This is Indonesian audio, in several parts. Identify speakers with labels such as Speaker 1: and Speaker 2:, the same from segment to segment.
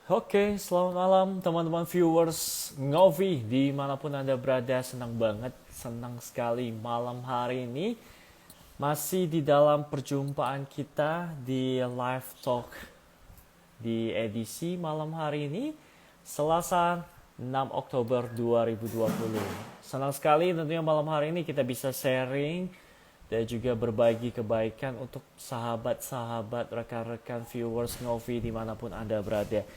Speaker 1: Oke, selamat malam teman-teman viewers Ngovi dimanapun Anda berada, senang banget, senang sekali malam hari ini masih di dalam perjumpaan kita di live talk di edisi malam hari ini Selasa 6 Oktober 2020. Senang sekali tentunya malam hari ini kita bisa sharing dan juga berbagi kebaikan untuk sahabat-sahabat, rekan-rekan viewers Ngovi dimanapun Anda berada.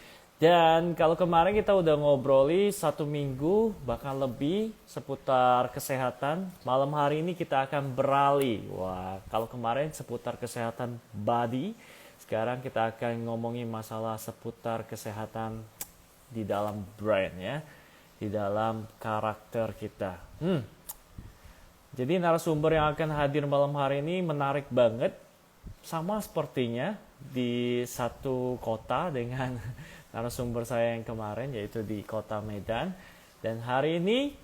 Speaker 1: Dan kalau kemarin kita udah ngobroli 1 minggu bahkan lebih seputar kesehatan, malam hari ini kita akan beralih. Wah, kalau kemarin seputar kesehatan body, sekarang kita akan ngomongin masalah seputar kesehatan di dalam brain ya, di dalam karakter kita. Jadi narasumber yang akan hadir malam hari ini menarik banget, sama sepertinya di satu kota dengan narasumber saya yang kemarin, yaitu di kota Medan. Dan hari ini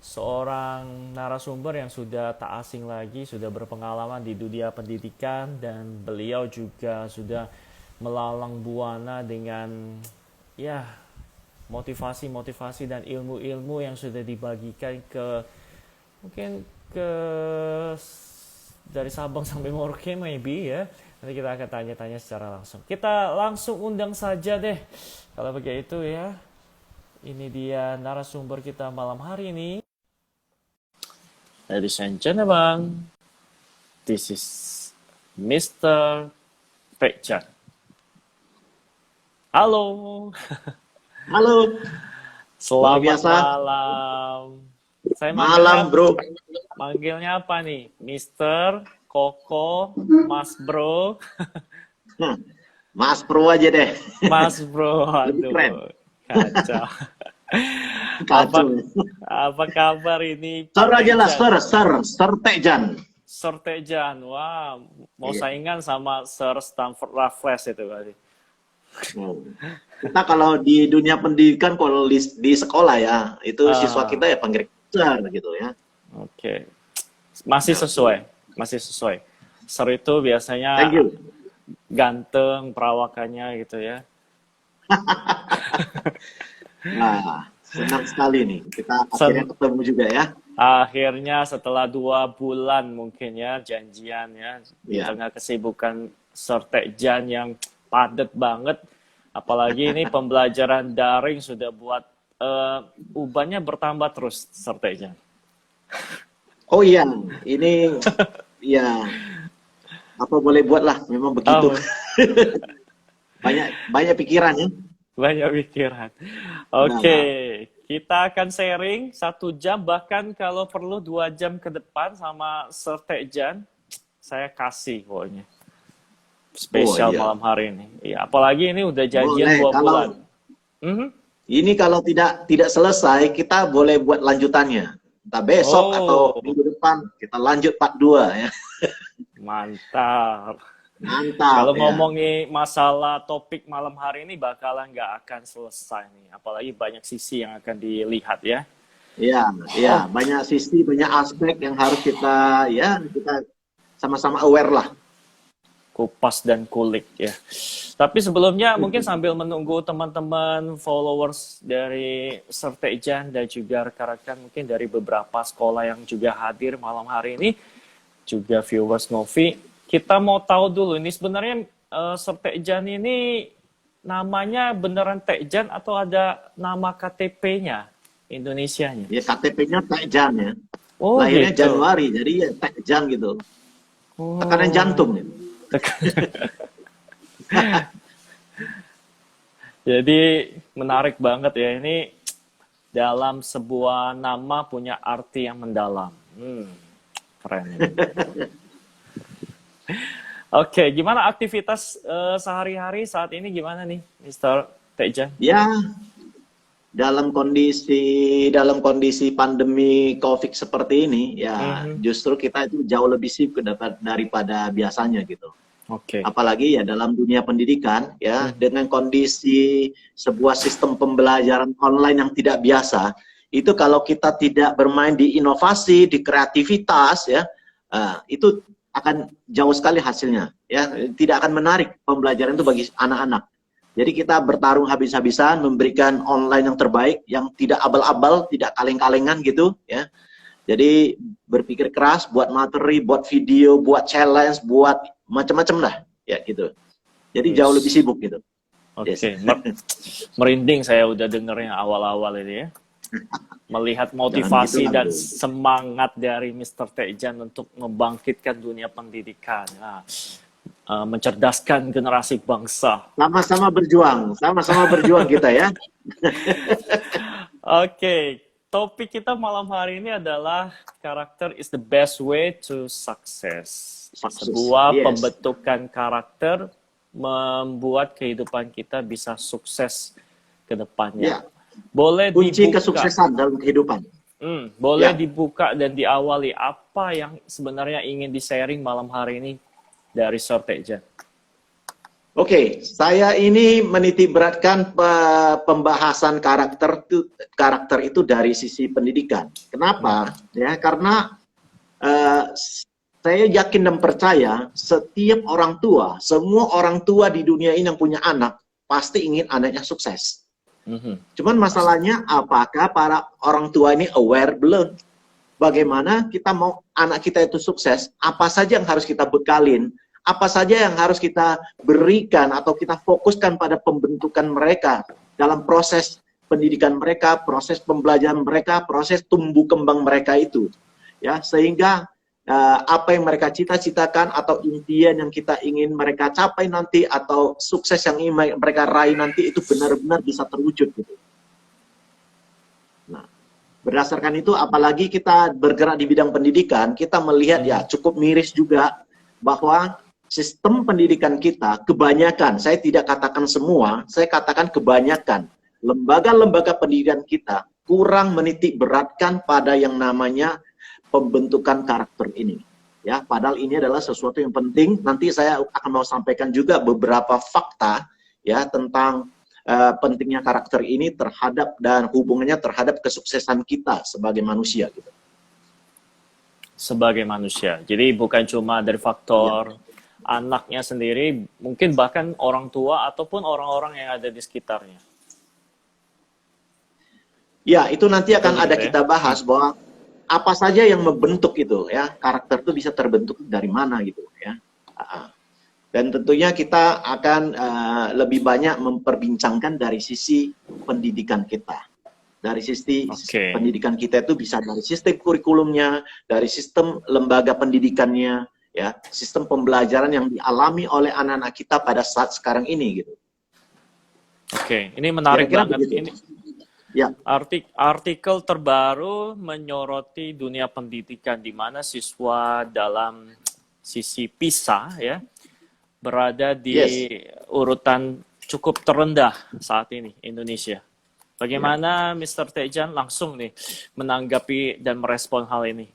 Speaker 1: seorang narasumber yang sudah tak asing lagi, sudah berpengalaman di dunia pendidikan, dan beliau juga sudah melalang buana dengan ya motivasi-motivasi dan ilmu-ilmu yang sudah dibagikan ke mungkin ke dari Sabang sampai Merauke maybe ya. Nanti kita akan tanya-tanya secara langsung. Kita langsung undang saja deh. Kalau begitu ya. Ini dia narasumber kita malam hari ini. Ladies and gentlemen, this is Mr. Pekjan. Halo.
Speaker 2: Halo.
Speaker 1: Selamat
Speaker 2: biasa.
Speaker 1: malam. Saya
Speaker 2: Malam, bro.
Speaker 1: Manggilnya apa nih? Mister, Koko, Mas Bro.
Speaker 2: Mas Pro aja deh.
Speaker 1: Mas Bro, aduh.
Speaker 2: Keren.
Speaker 1: Kacau.
Speaker 2: Kacau.
Speaker 1: Apa kabar ini?
Speaker 2: Sir aja lah, Sir Tekjan.
Speaker 1: Sir Tejan, wah, mau
Speaker 2: Iya.
Speaker 1: saingan sama Sir Stanford Raffles itu berarti.
Speaker 2: Kita kalau di dunia pendidikan, kalau di sekolah ya, itu siswa kita ya panggil Sir gitu ya.
Speaker 1: Oke. Masih sesuai. Sir itu biasanya
Speaker 2: Thank you.
Speaker 1: ganteng perawakannya gitu ya.
Speaker 2: Nah, senang sekali nih. Kita akhirnya ketemu juga ya.
Speaker 1: Akhirnya setelah 2 bulan mungkin ya janjian ya, di
Speaker 2: Iya.
Speaker 1: tengah kesibukan Sir Tekjan yang padat banget, apalagi ini pembelajaran daring sudah buat ubannya bertambah terus, Sir Tekjan.
Speaker 2: Oh iya, ini ya apa boleh buat lah, memang begitu. Banyak pikiran ya.
Speaker 1: Banyak pikiran. Oke, kita akan sharing 1 jam, bahkan kalau perlu 2 jam ke depan sama Sir Tekjan. Saya kasih pokoknya. Spesial malam hari ini. Ya, apalagi ini udah janjian 2 bulan.
Speaker 2: Ini kalau tidak selesai, kita boleh buat lanjutannya. Entah besok atau minggu depan, kita lanjut part 2 ya.
Speaker 1: Mantap.
Speaker 2: Mantap.
Speaker 1: Kalau ngomongin masalah topik malam hari ini bakalan nggak akan selesai nih. Apalagi banyak sisi yang akan dilihat ya.
Speaker 2: Iya, banyak sisi, banyak aspek yang harus kita sama-sama aware lah.
Speaker 1: Kupas dan kulik ya. Tapi sebelumnya mungkin sambil menunggu teman-teman followers dari Sir Tekjan dan juga rekan-rekan mungkin dari beberapa sekolah yang juga hadir malam hari ini, juga viewers Ngovi, kita mau tahu dulu ini sebenarnya Sir Tekjan ini namanya beneran Tekjan atau ada nama KTP-nya Indonesianya?
Speaker 2: Ya, KTP-nya Tekjan ya.
Speaker 1: Oh,
Speaker 2: lahirnya
Speaker 1: gitu.
Speaker 2: Januari, jadi ya Tekjan gitu. Tekanan jantung gitu.
Speaker 1: Jadi menarik banget ya, ini dalam sebuah nama punya arti yang mendalam. Keren ini. Oke, gimana aktivitas sehari-hari saat ini gimana nih, Mr. Tekjan?
Speaker 2: Ya, dalam kondisi pandemi COVID seperti ini, ya justru kita itu jauh lebih sibuk daripada biasanya gitu.
Speaker 1: Oke.
Speaker 2: Apalagi ya dalam dunia pendidikan ya, dengan kondisi sebuah sistem pembelajaran online yang tidak biasa, itu kalau kita tidak bermain di inovasi, di kreativitas ya, itu akan jauh sekali hasilnya ya, tidak akan menarik pembelajaran itu bagi anak-anak. Jadi kita bertarung habis-habisan, memberikan online yang terbaik, yang tidak abal-abal, tidak kaleng-kalengan gitu, ya. Jadi berpikir keras, buat materi, buat video, buat challenge, buat macam-macam lah, ya gitu. Jadi jauh lebih
Speaker 1: Yes.
Speaker 2: sibuk gitu.
Speaker 1: Oke,
Speaker 2: Yes.
Speaker 1: merinding saya udah dengernya awal-awal ini ya. Melihat
Speaker 2: Jangan gitu
Speaker 1: motivasi
Speaker 2: lah,
Speaker 1: dan
Speaker 2: bro.
Speaker 1: semangat dari Mr. Tejan untuk membangkitkan dunia pendidikan. Nah, mencerdaskan generasi bangsa.
Speaker 2: Sama-sama berjuang kita ya.
Speaker 1: Oke, topik kita malam hari ini adalah karakter is the best way to success.
Speaker 2: Sukses.
Speaker 1: Sebuah
Speaker 2: Yes.
Speaker 1: pembentukan karakter membuat kehidupan kita bisa sukses ke depannya.
Speaker 2: Ya.
Speaker 1: Boleh
Speaker 2: Kunci
Speaker 1: dibuka,
Speaker 2: kesuksesan dalam kehidupan.
Speaker 1: boleh
Speaker 2: Ya.
Speaker 1: dibuka dan diawali apa yang sebenarnya ingin di-sharing malam hari ini dari Sir Tejan.
Speaker 2: Oke, saya ini menitik beratkan pembahasan karakter itu dari sisi pendidikan. Kenapa? Ya, karena saya yakin dan percaya setiap orang tua, semua orang tua di dunia ini yang punya anak pasti ingin anaknya sukses. Cuman masalahnya apakah para orang tua ini aware belum? Bagaimana kita mau anak kita itu sukses? Apa saja yang harus kita bekalin? Apa saja yang harus kita berikan atau kita fokuskan pada pembentukan mereka dalam proses pendidikan mereka, proses pembelajaran mereka, proses tumbuh kembang mereka itu, ya, sehingga apa yang mereka cita-citakan atau impian yang kita ingin mereka capai nanti atau sukses yang ingin mereka raih nanti itu benar-benar bisa terwujud gitu. Nah, berdasarkan itu apalagi kita bergerak di bidang pendidikan, kita melihat ya cukup miris juga bahwa sistem pendidikan kita kebanyakan, saya tidak katakan semua, saya katakan kebanyakan lembaga-lembaga pendidikan kita kurang menitik beratkan pada yang namanya pembentukan karakter ini. Ya, padahal ini adalah sesuatu yang penting. Nanti saya akan mau sampaikan juga beberapa fakta ya tentang pentingnya karakter ini terhadap dan hubungannya terhadap kesuksesan kita sebagai manusia gitu.
Speaker 1: Sebagai manusia. Jadi bukan cuma dari faktor anaknya sendiri, mungkin bahkan orang tua ataupun orang-orang yang ada di sekitarnya.
Speaker 2: Ya, itu nanti akan ada
Speaker 1: Gitu ya.
Speaker 2: kita bahas bahwa apa saja yang membentuk itu ya, karakter itu bisa terbentuk dari mana gitu ya. Dan tentunya kita akan lebih banyak memperbincangkan dari sisi pendidikan kita. Dari sisi pendidikan kita itu bisa dari sistem kurikulumnya, dari sistem lembaga pendidikannya, ya, sistem pembelajaran yang dialami oleh anak-anak kita pada saat sekarang ini gitu.
Speaker 1: Oke, ini menarik
Speaker 2: Kira-kira
Speaker 1: banget.
Speaker 2: begitu.
Speaker 1: Ini
Speaker 2: Ya.
Speaker 1: artikel terbaru menyoroti dunia pendidikan di mana siswa dalam sisi PISA ya berada di urutan cukup terendah saat ini Indonesia. Bagaimana Mr. Tejan langsung nih menanggapi dan merespon hal ini?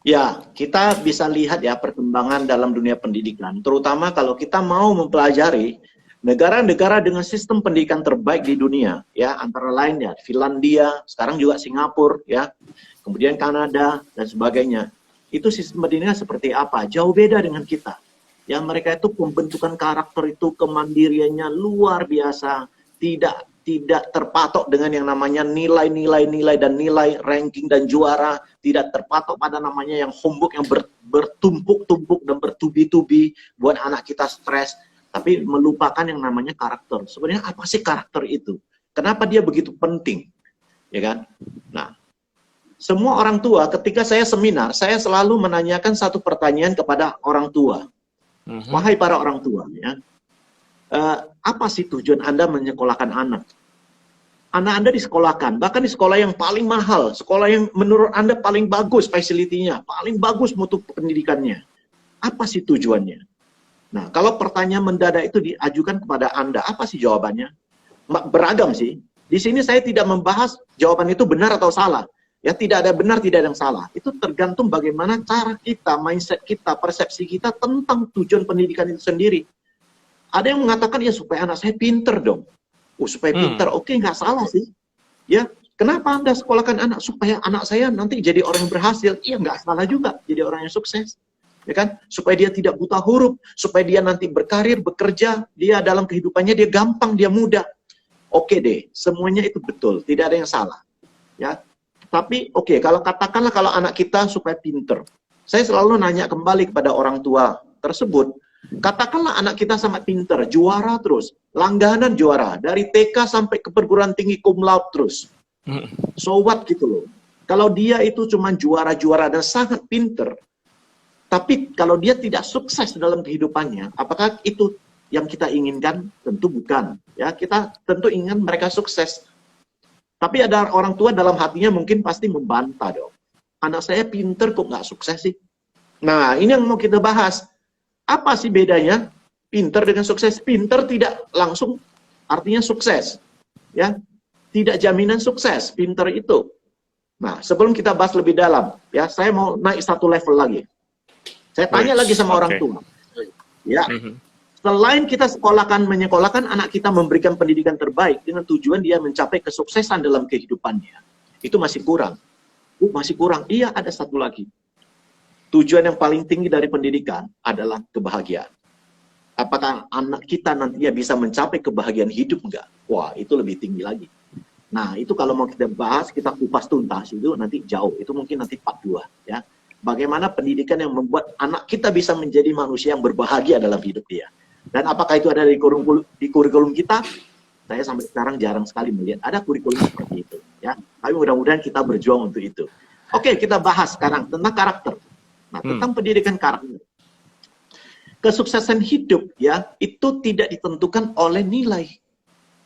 Speaker 2: Ya, kita bisa lihat ya perkembangan dalam dunia pendidikan, terutama kalau kita mau mempelajari negara-negara dengan sistem pendidikan terbaik di dunia, ya, antara lain ya Finlandia, sekarang juga Singapura, ya, kemudian Kanada dan sebagainya. Itu sistem pendidikan seperti apa? Jauh beda dengan kita. Yang mereka itu pembentukan karakter itu kemandiriannya luar biasa, tidak terpatok dengan yang namanya nilai dan nilai ranking dan juara, tidak terpatok pada namanya yang homework yang bertumpuk-tumpuk dan bertubi-tubi buat anak kita stres. Tapi melupakan yang namanya karakter. Sebenarnya apa sih karakter itu? Kenapa dia begitu penting? Ya kan? Nah, semua orang tua ketika saya seminar, saya selalu menanyakan satu pertanyaan kepada orang tua. Wahai para orang tua, ya, apa sih tujuan Anda menyekolahkan anak? Anak Anda disekolahkan, bahkan di sekolah yang paling mahal, sekolah yang menurut Anda paling bagus fasilitinya, paling bagus mutu pendidikannya. Apa sih tujuannya? Nah, kalau pertanyaan mendadak itu diajukan kepada Anda, apa sih jawabannya? Beragam sih. Di sini saya tidak membahas jawaban itu benar atau salah. Ya, tidak ada benar, tidak ada yang salah. Itu tergantung bagaimana cara kita, mindset kita, persepsi kita tentang tujuan pendidikan itu sendiri. Ada yang mengatakan, ya supaya anak saya pinter dong. Supaya pinter, oke, nggak salah sih. Ya, kenapa Anda sekolahkan anak? Supaya anak saya nanti jadi orang yang berhasil. Iya, nggak salah juga jadi orang yang sukses. ya kan? Supaya dia tidak buta huruf, supaya dia nanti berkarir, bekerja, dia dalam kehidupannya dia gampang, dia mudah. Oke deh, semuanya itu betul, tidak ada yang salah, ya. Tapi oke, kalau katakanlah kalau anak kita supaya pinter, saya selalu nanya kembali kepada orang tua tersebut, katakanlah anak kita sangat pinter, juara terus, langganan juara, dari TK sampai ke perguruan tinggi cum laude terus. So what gitu loh. Kalau dia itu cuma juara-juara dan sangat pinter, tapi kalau dia tidak sukses dalam kehidupannya, apakah itu yang kita inginkan? Tentu bukan. Ya, kita tentu ingin mereka sukses. Tapi ada orang tua dalam hatinya mungkin pasti membantah dong. Anak saya pinter kok nggak sukses sih? Nah, ini yang mau kita bahas. Apa sih bedanya pinter dengan sukses? Pinter tidak langsung artinya sukses. Ya, tidak jaminan sukses, pinter itu. Nah, sebelum kita bahas lebih dalam, ya, saya mau naik satu level lagi. Saya tanya lagi sama orang tua. Ya, selain kita menyekolahkan anak kita memberikan pendidikan terbaik dengan tujuan dia mencapai kesuksesan dalam kehidupannya, itu masih kurang. Masih kurang. Iya, ada satu lagi. Tujuan yang paling tinggi dari pendidikan adalah kebahagiaan. Apakah anak kita nantinya bisa mencapai kebahagiaan hidup enggak? Wah, itu lebih tinggi lagi. Nah, itu kalau mau kita bahas, kita kupas tuntas, itu nanti jauh. Itu mungkin nanti part 2. Ya. Bagaimana pendidikan yang membuat anak kita bisa menjadi manusia yang berbahagia dalam hidup dia. Dan apakah itu ada di kurikulum kita? Saya sampai sekarang jarang sekali melihat ada kurikulum seperti itu. Ya. Tapi mudah-mudahan kita berjuang untuk itu. Oke, kita bahas sekarang tentang karakter. Nah, tentang pendidikan karakter. Kesuksesan hidup, ya, itu tidak ditentukan oleh nilai.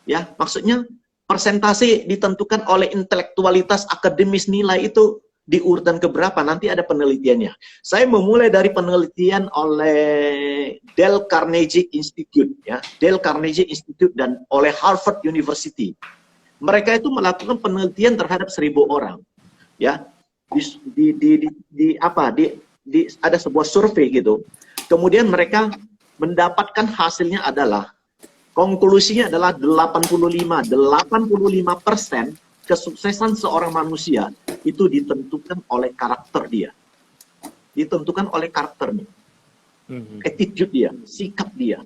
Speaker 2: Ya, maksudnya persentase ditentukan oleh intelektualitas akademis, nilai itu di urutan keberapa, nanti ada penelitiannya. Saya memulai dari penelitian oleh Dale Carnegie Institute, ya, Dale Carnegie Institute dan oleh Harvard University. Mereka itu melakukan penelitian terhadap 1.000 orang, ya, ada sebuah survei gitu. Kemudian mereka mendapatkan hasilnya adalah konklusinya adalah 85% kesuksesan seorang manusia itu ditentukan oleh karakter dia. Ditentukan oleh karakternya. Attitude dia, sikap dia.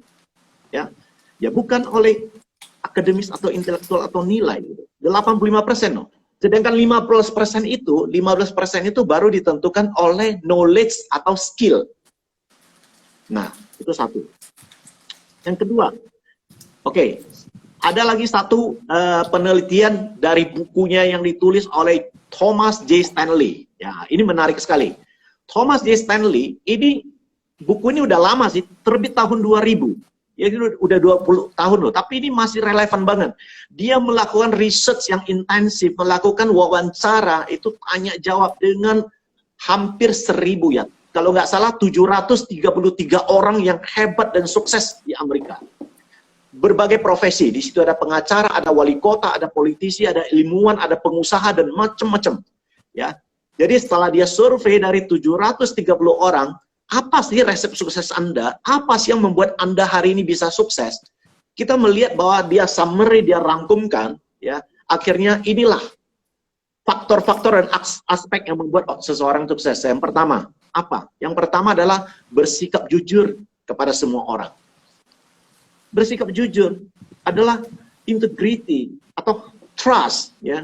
Speaker 2: Ya. Ya bukan oleh akademis atau intelektual atau nilai. 85% loh. Sedangkan 15% itu baru ditentukan oleh knowledge atau skill. Nah, itu satu. Yang kedua, oke, ada lagi satu penelitian dari bukunya yang ditulis oleh Thomas J. Stanley. Ya, ini menarik sekali. Thomas J. Stanley, ini buku ini udah lama sih, terbit tahun 2000. Ya, udah 20 tahun loh, tapi ini masih relevan banget. Dia melakukan research yang intensif, melakukan wawancara, itu tanya jawab dengan hampir 1.000 ya. Kalau nggak salah 733 orang yang hebat dan sukses di Amerika. Berbagai profesi, di situ ada pengacara, ada wali kota, ada politisi, ada ilmuwan, ada pengusaha dan macam-macam. Ya, jadi setelah dia survei dari 730 orang, apa sih resep sukses Anda? Apa sih yang membuat Anda hari ini bisa sukses? Kita melihat bahwa dia summary, dia rangkumkan, ya. Akhirnya inilah faktor-faktor dan aspek yang membuat seseorang sukses. Yang pertama, apa? Yang pertama adalah bersikap jujur kepada semua orang. Bersikap jujur adalah integrity atau trust, ya.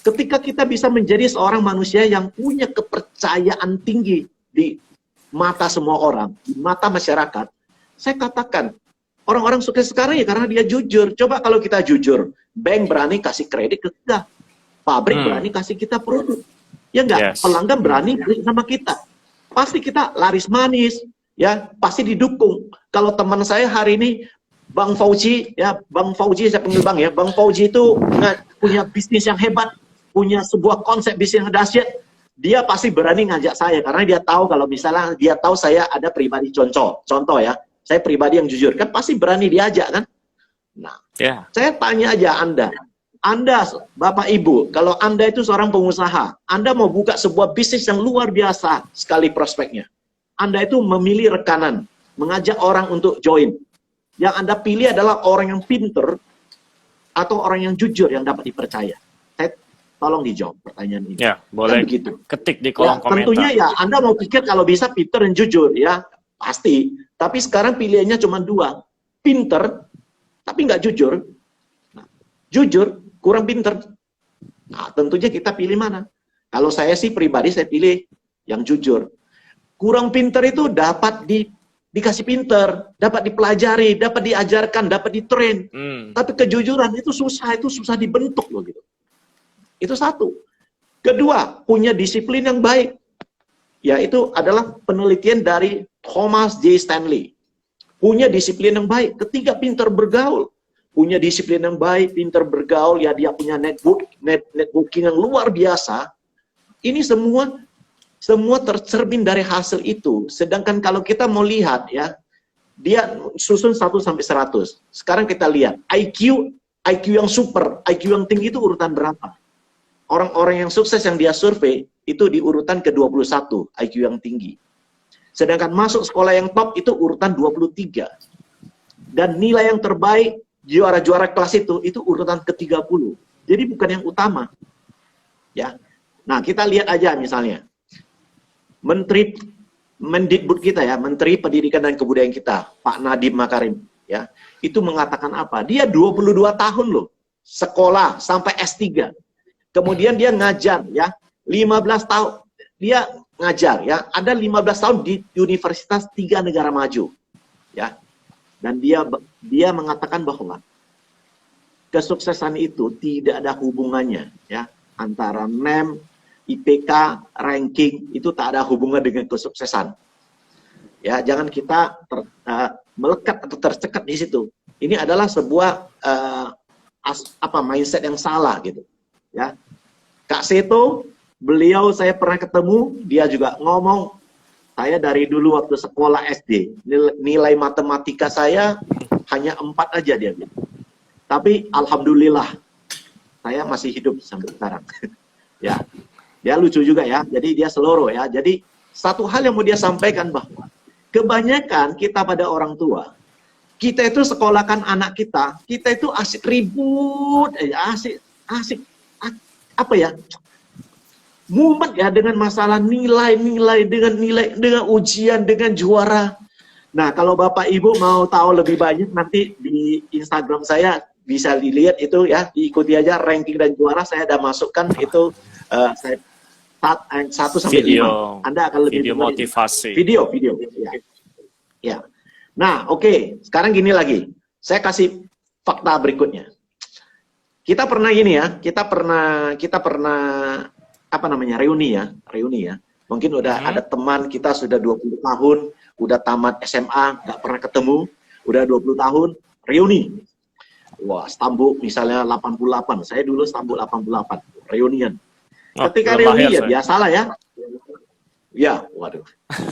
Speaker 2: Ketika kita bisa menjadi seorang manusia yang punya kepercayaan tinggi di mata semua orang, di mata masyarakat, saya katakan orang-orang sukses sekarang ya karena dia jujur. Coba kalau kita jujur, bank berani kasih kredit ke kita, pabrik berani kasih kita produk, ya enggak? Yes. Pelanggan berani beli sama kita. Pasti kita laris manis, ya, pasti didukung. Kalau teman saya hari ini, Bang Fauji, ya, Bang Fauji, saya panggil Bang ya, Bang Fauji itu punya bisnis yang hebat, punya sebuah konsep bisnis yang dahsyat, dia pasti berani ngajak saya, karena dia tahu kalau misalnya dia tahu saya ada pribadi contoh ya, saya pribadi yang jujur, kan pasti berani diajak kan. Nah, saya tanya aja Anda, Bapak Ibu, kalau Anda itu seorang pengusaha, Anda mau buka sebuah bisnis yang luar biasa sekali prospeknya. Anda itu memilih rekanan, mengajak orang untuk join. Yang Anda pilih adalah orang yang pinter atau orang yang jujur yang dapat dipercaya. Saya Tolong dijawab pertanyaan ini.
Speaker 1: Ya,
Speaker 2: Kan
Speaker 1: boleh
Speaker 2: begitu.
Speaker 1: ketik di
Speaker 2: Ya,
Speaker 1: kolom komentar.
Speaker 2: tentunya ya Anda mau pikir kalau bisa pinter dan jujur ya, pasti. Tapi sekarang pilihannya cuma dua, pinter tapi nggak jujur. Nah, jujur kurang pinter. Nah, tentunya kita pilih mana? Kalau saya sih pribadi saya pilih yang jujur. Kurang pinter itu dapat dikasih pinter, dapat dipelajari, dapat diajarkan, dapat ditrain. Tapi kejujuran itu susah dibentuk loh gitu. Itu satu. Kedua, punya disiplin yang baik. Ya, itu adalah penelitian dari Thomas J. Stanley. Punya disiplin yang baik. Ketiga, pinter bergaul. Punya disiplin yang baik, pinter bergaul, ya dia punya networking yang luar biasa. Ini semua tercermin dari hasil itu. Sedangkan kalau kita mau lihat ya, dia susun 1 sampai 100. Sekarang kita lihat IQ yang super, IQ yang tinggi itu urutan berapa? Orang-orang yang sukses yang dia survei itu di urutan ke-21 IQ yang tinggi. Sedangkan masuk sekolah yang top itu urutan 23. Dan nilai yang terbaik juara-juara kelas itu urutan ke-30. Jadi bukan yang utama. Ya. Nah, kita lihat aja misalnya. Menteri Mendikbud kita ya, Menteri Pendidikan dan Kebudayaan kita, Pak Nadiem Makarim, ya. Itu mengatakan apa? Dia 22 tahun loh sekolah sampai S3. Kemudian dia ngajar ya, 15 tahun dia ngajar ya, ada 15 tahun di universitas 3 negara maju. Ya. Dan dia mengatakan bahwa kesuksesan itu tidak ada hubungannya ya antara NEM, IPK, ranking itu tak ada hubungan dengan kesuksesan. Ya, jangan kita melekat atau tercekat di situ. Ini adalah sebuah mindset yang salah gitu. Ya, Kak Seto, beliau saya pernah ketemu, dia juga ngomong, saya dari dulu waktu sekolah SD, nilai matematika saya hanya 4 aja dia bilang. Tapi alhamdulillah, saya masih hidup sampai sekarang. Ya, dia lucu juga ya, jadi dia seloro ya. Jadi satu hal yang mau dia sampaikan bahwa kebanyakan kita pada orang tua, kita itu sekolahkan anak kita itu asik ribut, asik apa ya, mumet ya dengan masalah nilai, dengan ujian, dengan juara. Nah, kalau Bapak Ibu mau tahu lebih banyak nanti di Instagram saya bisa dilihat itu ya, diikuti aja ranking dan juara saya ada masukkan itu saya 1 sampai 5. Anda akan lebih
Speaker 1: video motivasi.
Speaker 2: Video ya. Ya. Nah, oke. Sekarang gini lagi. Saya kasih fakta berikutnya. Kita pernah gini ya, kita pernah apa namanya? reuni ya. Mungkin udah ada teman kita sudah 20 tahun, udah tamat SMA, nggak pernah ketemu, udah 20 tahun, reuni. Wah, Stambuk misalnya 88. Saya dulu Stambuk 88, reunian. Ketika reuni ya biasalah ya. Ya, waduh.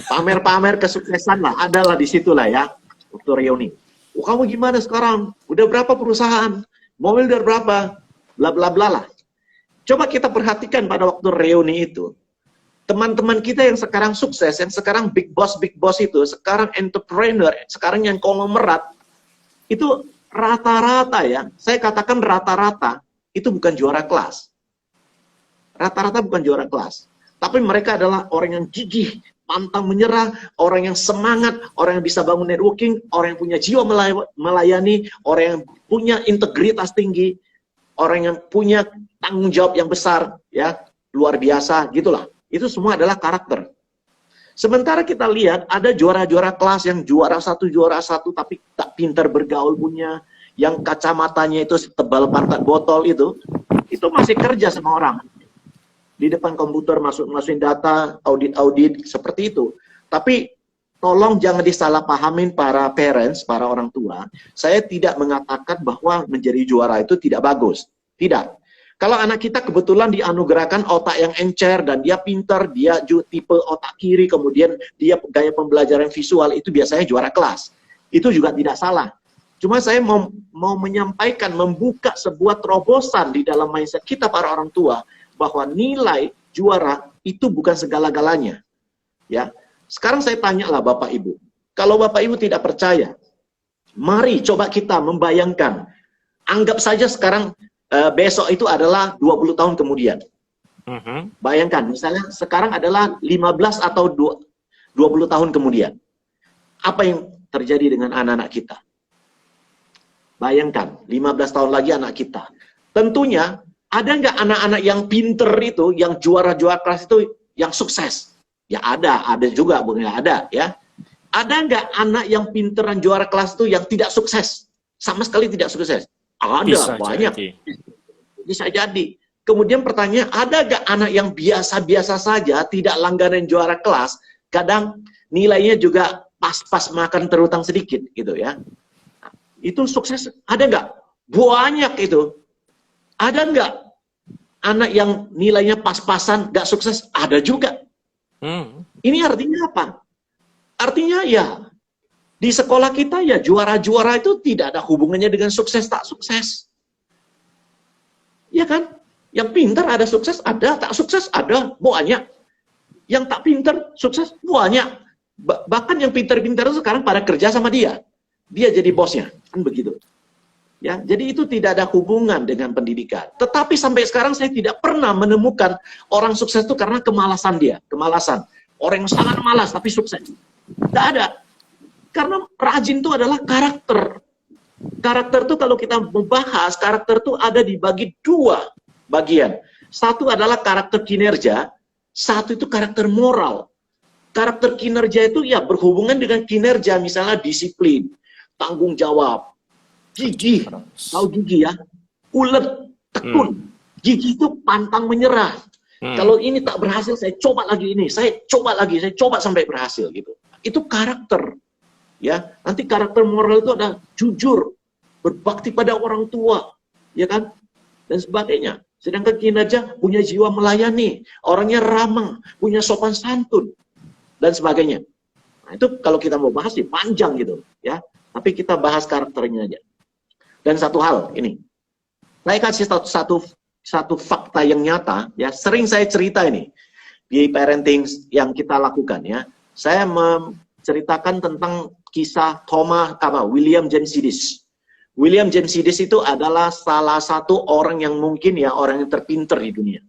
Speaker 2: Pamer-pamer kesuksesan lah, adalah di situ lah ya. Waktu reuni. Oh, kamu gimana sekarang? Udah berapa perusahaan? Mobil udah berapa? Bla bla bla lah. Coba kita perhatikan pada waktu reuni itu. Teman-teman kita yang sekarang sukses, yang sekarang big boss itu, sekarang entrepreneur, sekarang yang konglomerat, itu rata-rata ya, saya katakan rata-rata, itu bukan juara kelas. Rata-rata bukan juara kelas. Tapi mereka adalah orang yang gigih, pantang menyerah, orang yang semangat, orang yang bisa bangun networking, orang yang punya jiwa melayani, orang yang punya integritas tinggi, orang yang punya tanggung jawab yang besar, ya, luar biasa, gitulah. Itu semua adalah karakter. Sementara kita lihat ada juara-juara kelas yang juara satu tapi tak pintar bergaul punya, yang kacamatanya itu setebal pantat botol itu masih kerja sama orang. Di depan komputer masukin data, audit seperti itu. Tapi tolong jangan disalahpahamin para parents, para orang tua. Saya tidak mengatakan bahwa menjadi juara itu tidak bagus. Tidak. Kalau anak kita kebetulan dianugerahkan otak yang encer dan dia pintar, dia tipe otak kiri, kemudian dia gaya pembelajaran visual, itu biasanya juara kelas. Itu juga tidak salah. Cuma saya mau menyampaikan, membuka sebuah terobosan di dalam mindset kita para orang tua, bahwa nilai juara itu bukan segala-galanya. Ya. Sekarang saya tanyalah Bapak Ibu. Kalau Bapak Ibu tidak percaya, mari coba kita membayangkan. Anggap saja sekarang besok itu adalah 20 tahun kemudian.
Speaker 3: Mhm.
Speaker 2: Bayangkan, misalnya sekarang adalah 15 atau 20 tahun kemudian. Apa yang terjadi dengan anak-anak kita? Bayangkan, 15 tahun lagi anak kita. Tentunya, ada nggak anak-anak yang pinter itu, yang juara-juara kelas itu, yang sukses? Ya ada juga, Bung, ya ada, ya. Ada nggak anak yang pinteran juara kelas itu yang tidak sukses? Sama sekali tidak sukses. Ada,
Speaker 3: Bisa
Speaker 2: banyak.
Speaker 3: jadi.
Speaker 2: Bisa jadi. Kemudian pertanyaan, ada nggak anak yang biasa-biasa saja, tidak langganan juara kelas, kadang nilainya juga pas-pas makan terutang sedikit, gitu ya. Itu sukses, ada nggak? Banyak itu. Ada nggak anak yang nilainya pas-pasan, nggak sukses? Ada juga. Ini artinya apa? Artinya ya, di sekolah kita ya juara-juara itu tidak ada hubungannya dengan sukses tak sukses. Ya kan? Yang pintar ada sukses, ada. Tak sukses, ada. Banyak. Yang tak pintar, sukses, banyak. Bahkan yang pintar-pintar itu sekarang pada kerja sama dia. Dia jadi bosnya. Kan begitu. Ya, jadi itu tidak ada hubungan dengan pendidikan. Tetapi sampai sekarang saya tidak pernah menemukan orang sukses itu karena kemalasan dia. Kemalasan. Orang yang sangat malas tapi sukses. Tidak ada. Karena rajin itu adalah karakter. Karakter itu kalau kita membahas, karakter itu ada dibagi dua bagian. Satu adalah karakter kinerja, satu itu karakter moral. Karakter kinerja itu ya berhubungan dengan kinerja, misalnya disiplin, tanggung jawab, gigih, tahu gigih ya, ulet, tekun. Gigih itu pantang menyerah. Kalau ini tak berhasil, saya coba lagi ini, saya coba lagi, saya coba sampai berhasil gitu. Itu karakter. Ya, nanti karakter moral itu ada jujur, berbakti pada orang tua, ya kan, dan sebagainya. Sedangkan kinerja punya jiwa melayani, orangnya ramah, punya sopan santun, dan sebagainya. Nah, itu kalau kita mau bahas sih panjang gitu, ya. Tapi kita bahas karakternya aja. Dan satu hal ini, saya kasih satu fakta yang nyata, ya. Sering saya cerita ini di parenting yang kita lakukan, ya. Saya menceritakan tentang kisah William James Sidis. William James Sidis itu adalah salah satu orang yang mungkin ya orang yang terpinter di dunia.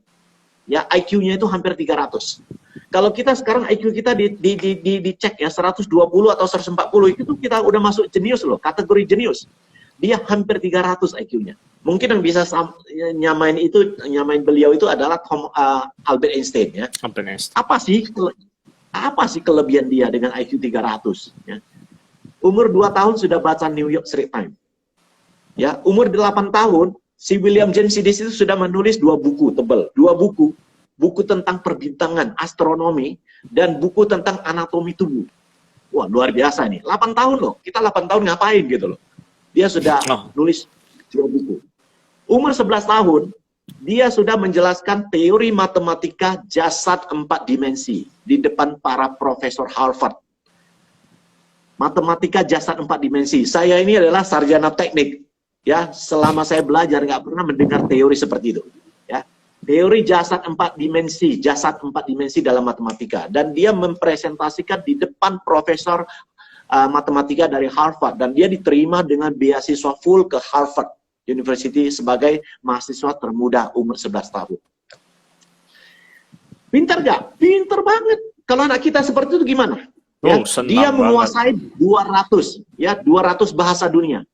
Speaker 2: Ya, IQ-nya itu hampir 300. Kalau kita sekarang IQ kita dicek ya 120 atau 140 itu kita udah masuk jenius loh, kategori jenius. Dia hampir 300 IQ-nya. Mungkin yang bisa nyamain beliau itu adalah Albert Einstein ya.
Speaker 3: Albert Einstein.
Speaker 2: Apa sih kelebihan dia dengan IQ 300 ya? Umur 2 tahun sudah baca New York Street Times. Ya, umur 8 tahun si William James Sidis itu sudah menulis 2 buku tebal, 2 buku. Buku tentang perbintangan, astronomi, dan buku tentang anatomi tubuh. Wah, luar biasa nih. 8 tahun loh. Kita 8 tahun ngapain gitu loh. Dia sudah nulis 2 buku. Umur 11 tahun, dia sudah menjelaskan teori matematika jasad 4 dimensi di depan para profesor Harvard. Matematika jasad 4 dimensi. Saya ini adalah sarjana teknik. Ya, selama saya belajar nggak pernah mendengar teori seperti itu. Ya, teori jasad 4 dimensi dalam matematika. Dan dia mempresentasikan di depan profesor matematika dari Harvard. Dan dia diterima dengan beasiswa full ke Harvard University sebagai mahasiswa termuda umur 11 tahun. Pintar nggak? Pintar banget. Kalau anak kita seperti itu gimana? Ya, dia menguasai 200 bahasa dunia.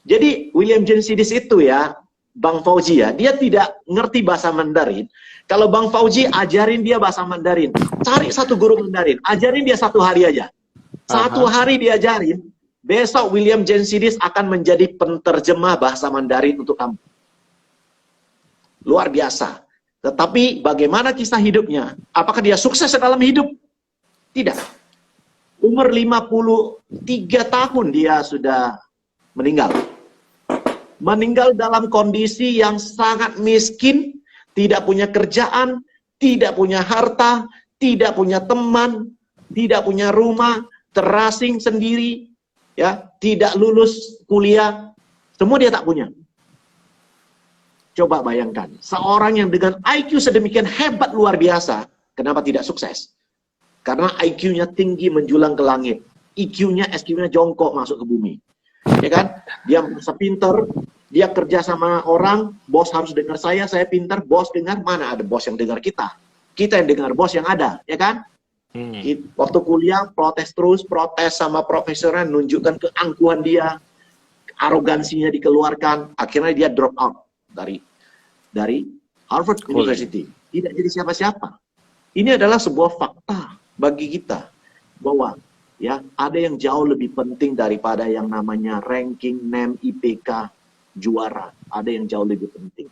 Speaker 2: Jadi William James Sidis itu ya, Bang Fauzi ya, dia tidak ngerti bahasa Mandarin. Kalau Bang Fauzi ajarin dia bahasa Mandarin, cari satu guru Mandarin, ajarin dia 1 hari aja. 1 hari diajarin, besok William James Sidis akan menjadi penterjemah bahasa Mandarin untuk kamu. Luar biasa. Tetapi bagaimana kisah hidupnya? Apakah dia sukses dalam hidup? Tidak. Umur 53 tahun dia sudah meninggal. Meninggal dalam kondisi yang sangat miskin, tidak punya kerjaan, tidak punya harta, tidak punya teman, tidak punya rumah, terasing sendiri, ya, tidak lulus kuliah, semua dia tak punya. Coba bayangkan, seorang yang dengan IQ sedemikian hebat luar biasa, kenapa tidak sukses? Karena IQ-nya tinggi menjulang ke langit. IQ-nya, SQ-nya jongkok masuk ke bumi. Ya kan? Dia merasa pintar, Dia kerja sama orang, bos harus dengar saya pintar, bos dengar, mana ada bos yang dengar kita. Kita yang dengar bos yang ada, ya kan? Waktu kuliah, protes terus, protes sama profesornya, nunjukkan keangkuhan dia, arogansinya dikeluarkan, akhirnya dia drop out dari Harvard University. Tidak jadi siapa-siapa. Ini adalah sebuah fakta bagi kita, bahwa ya ada yang jauh lebih penting daripada yang namanya ranking, NEM, IPK, juara. Ada yang jauh lebih penting.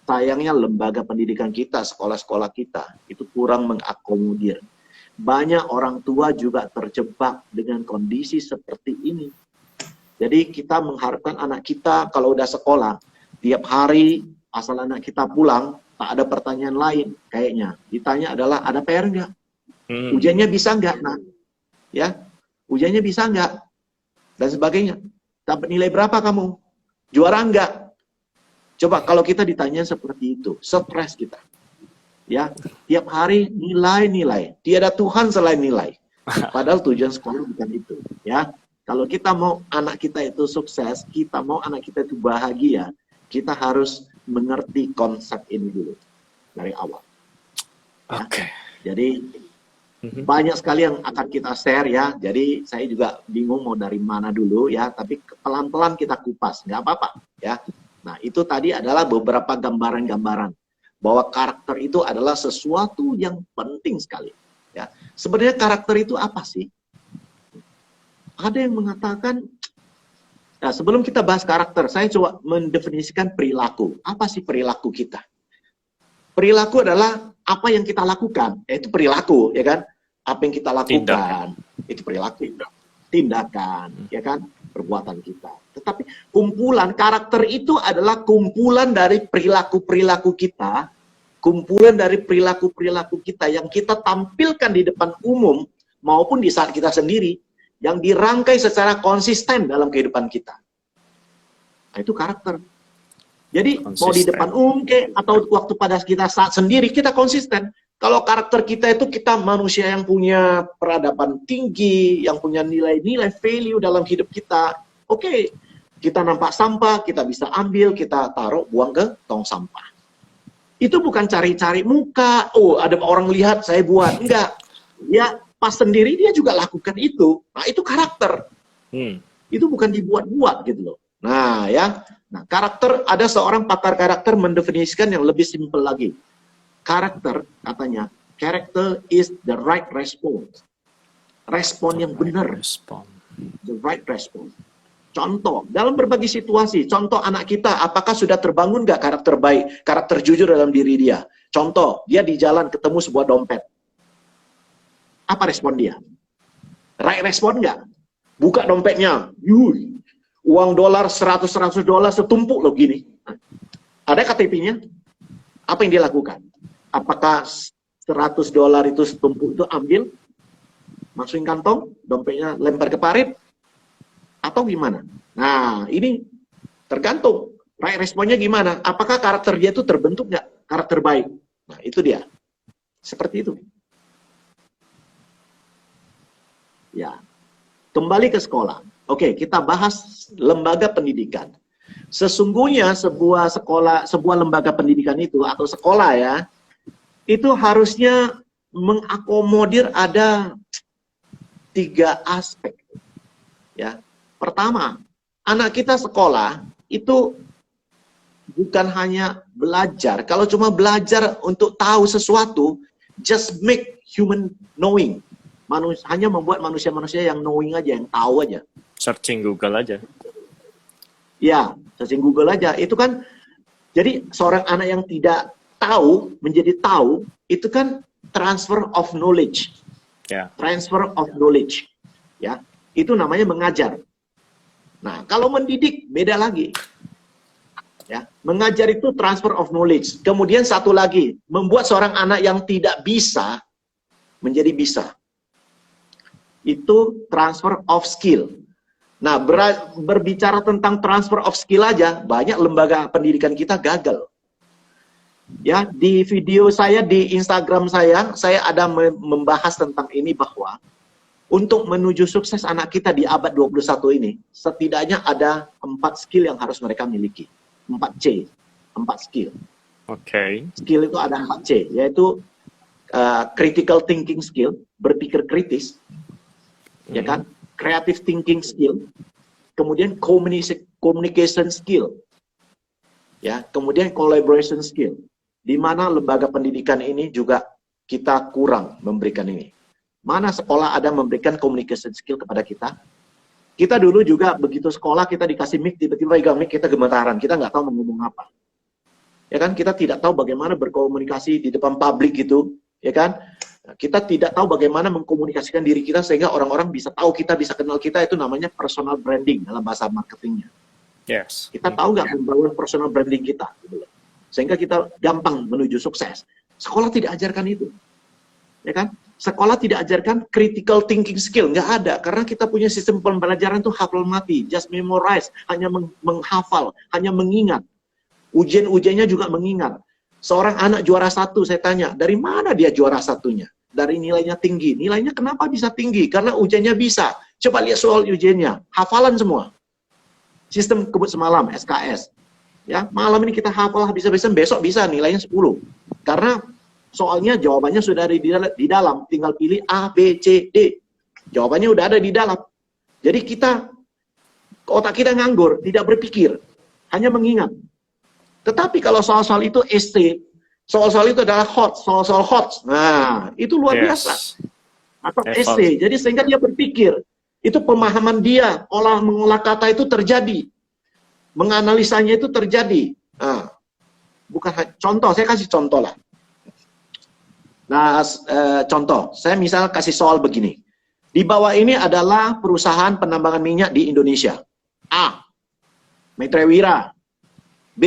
Speaker 2: Sayangnya lembaga pendidikan kita, sekolah-sekolah kita, itu kurang mengakomodir. Banyak orang tua juga terjebak dengan kondisi seperti ini. Jadi kita mengharapkan anak kita kalau udah sekolah, tiap hari asal anak kita pulang, tak ada pertanyaan lain kayaknya. Ditanya adalah, ada PR nggak? Ujiannya bisa nggak, nak? Ya, ujiannya bisa nggak? Dan sebagainya. Dapat nilai berapa kamu? Juara nggak? Coba kalau kita ditanya seperti itu, stres kita. Ya, tiap hari nilai-nilai. Tiada Tuhan selain nilai. Padahal tujuan sekolah bukan itu. Ya, kalau kita mau anak kita itu sukses, kita mau anak kita itu bahagia, kita harus mengerti konsep ini dulu dari awal. Ya.
Speaker 1: Oke.
Speaker 2: Jadi banyak sekali yang akan kita share ya. Jadi saya juga bingung mau dari mana dulu ya. Tapi pelan-pelan kita kupas, nggak apa-apa ya. Nah itu tadi adalah beberapa gambaran-gambaran bahwa karakter itu adalah sesuatu yang penting sekali. Ya, sebenarnya karakter itu apa sih? Ada yang mengatakan, nah sebelum kita bahas karakter, saya coba mendefinisikan perilaku. Apa sih perilaku kita? Perilaku adalah apa yang kita lakukan, yaitu perilaku, ya kan? Apa yang kita lakukan, itu perilaku. Tindakan, ya kan? Perbuatan kita. Tetapi kumpulan karakter itu adalah kumpulan dari perilaku-perilaku kita, kumpulan dari perilaku-perilaku kita yang kita tampilkan di depan umum maupun di saat kita sendiri, yang dirangkai secara konsisten dalam kehidupan kita. Nah, itu karakter. Jadi konsisten. Mau di depan umum atau waktu pada kita saat sendiri, kita konsisten. Kalau karakter kita itu kita manusia yang punya peradaban tinggi, yang punya nilai-nilai value dalam hidup kita. Oke, kita nampak sampah, kita bisa ambil, kita taruh, buang ke tong sampah. Itu bukan cari-cari muka, oh ada orang lihat saya buat. Enggak. Ya, pas sendiri dia juga lakukan itu. Nah, itu karakter. Itu bukan dibuat-buat gitu loh. Nah, ya. Nah, karakter, ada seorang pakar karakter mendefinisikan yang lebih simpel lagi. Karakter, katanya, character is the right response. Respon yang benar. The right response. Contoh, dalam berbagai situasi, contoh anak kita, apakah sudah terbangun nggak karakter baik, karakter jujur dalam diri dia? Contoh, dia di jalan ketemu sebuah dompet. Apa respon dia? Right respon nggak? Buka dompetnya, uang dolar 100 dolar setumpuk loh gini. Ada KTP-nya? Apa yang dia lakukan? Apakah 100 dolar itu setumpuk itu ambil, masukin kantong, dompetnya lempar ke parit, atau gimana? Nah, ini tergantung. Right responnya gimana? Apakah karakter dia itu terbentuk nggak? Karakter baik. Nah, itu dia. Seperti itu. Ya, kembali ke sekolah. Oke, kita bahas lembaga pendidikan. Sesungguhnya sebuah sekolah, sebuah lembaga pendidikan itu atau sekolah ya, itu harusnya mengakomodir ada 3 aspek. Ya, pertama, anak kita sekolah itu bukan hanya belajar. Kalau cuma belajar untuk tahu sesuatu, just make human knowing. Hanya membuat manusia-manusia yang knowing aja, yang tahu aja.
Speaker 1: Searching Google aja.
Speaker 2: Ya, searching Google aja. Itu kan, jadi seorang anak yang tidak tahu, menjadi tahu, itu kan transfer of knowledge.
Speaker 1: Yeah.
Speaker 2: Transfer of knowledge. Ya, itu namanya mengajar. Nah, kalau mendidik, beda lagi. Ya, mengajar itu transfer of knowledge. Kemudian satu lagi, membuat seorang anak yang tidak bisa, menjadi bisa. Itu transfer of skill. Nah, berbicara tentang transfer of skill aja, banyak lembaga pendidikan kita gagal. Ya, di video saya, di Instagram saya ada membahas tentang ini bahwa untuk menuju sukses anak kita di abad 21 ini, setidaknya ada 4 skill yang harus mereka miliki. 4C, 4 skill.
Speaker 1: Oke.
Speaker 2: Skill itu ada 4C, yaitu critical thinking skill, berpikir kritis, ya kan? Creative thinking skill, kemudian communication skill, ya, kemudian collaboration skill. Di mana lembaga pendidikan ini juga kita kurang memberikan ini. Mana sekolah ada memberikan communication skill kepada kita? Kita dulu juga begitu sekolah kita dikasih mic, tiba-tiba pegang mic kita gemetaran, kita nggak tahu mau ngomong apa. Ya kan, kita tidak tahu bagaimana berkomunikasi di depan publik gitu, ya kan? Kita tidak tahu bagaimana mengkomunikasikan diri kita sehingga orang-orang bisa tahu kita, bisa kenal kita, itu namanya personal branding dalam bahasa marketingnya.
Speaker 1: Yes.
Speaker 2: Kita tahu nggak membangun personal branding kita, gitu loh. Sehingga kita gampang menuju sukses. Sekolah tidak ajarkan itu, ya kan? Sekolah tidak ajarkan critical thinking skill, nggak ada, karena kita punya sistem pembelajaran itu hafal mati, just memorize, hanya menghafal, hanya mengingat. Ujian-ujiannya juga mengingat. Seorang anak juara 1, saya tanya, dari mana dia juara 1-nya? Dari nilainya tinggi. Nilainya kenapa bisa tinggi? Karena ujiannya bisa. Coba lihat soal ujiannya, hafalan semua. Sistem kebut semalam, SKS. Ya, malam ini kita hafal habis-habisan, besok bisa nilainya 10. Karena soalnya jawabannya sudah ada di dalam, tinggal pilih A, B, C, D. Jawabannya udah ada di dalam. Jadi otak kita nganggur, tidak berpikir, hanya mengingat. Tetapi kalau soal-soal itu ST, soal-soal itu adalah hot, soal-soal hot. Nah, itu luar biasa. Atau ST, jadi sehingga dia berpikir. Itu pemahaman dia, mengolah kata itu terjadi. Menganalisanya itu terjadi. Nah, bukan contoh, saya kasih contoh lah. Nah, contoh, saya misal kasih soal begini. Di bawah ini adalah perusahaan penambangan minyak di Indonesia. A, Metrewira. B,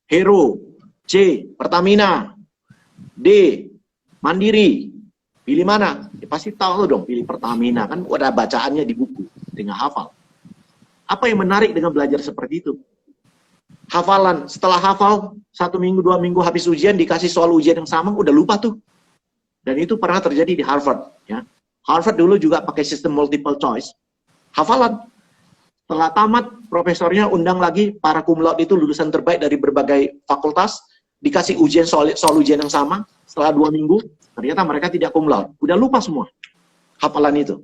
Speaker 2: Hero. C, Pertamina. D, Mandiri. Pilih mana? Ya, pasti tahu dong, pilih Pertamina. Kan ada bacaannya di buku, tinggal hafal. Apa yang menarik dengan belajar seperti itu? Hafalan, setelah hafal, 1 minggu, 2 minggu habis ujian, dikasih soal ujian yang sama, udah lupa tuh. Dan itu pernah terjadi di Harvard. Ya. Harvard dulu juga pakai sistem multiple choice. Hafalan. Setelah tamat, profesornya undang lagi para cum laude itu lulusan terbaik dari berbagai fakultas, dikasih ujian soal ujian yang sama, setelah 2 minggu, ternyata mereka tidak cum laude. Udah lupa semua hafalan itu.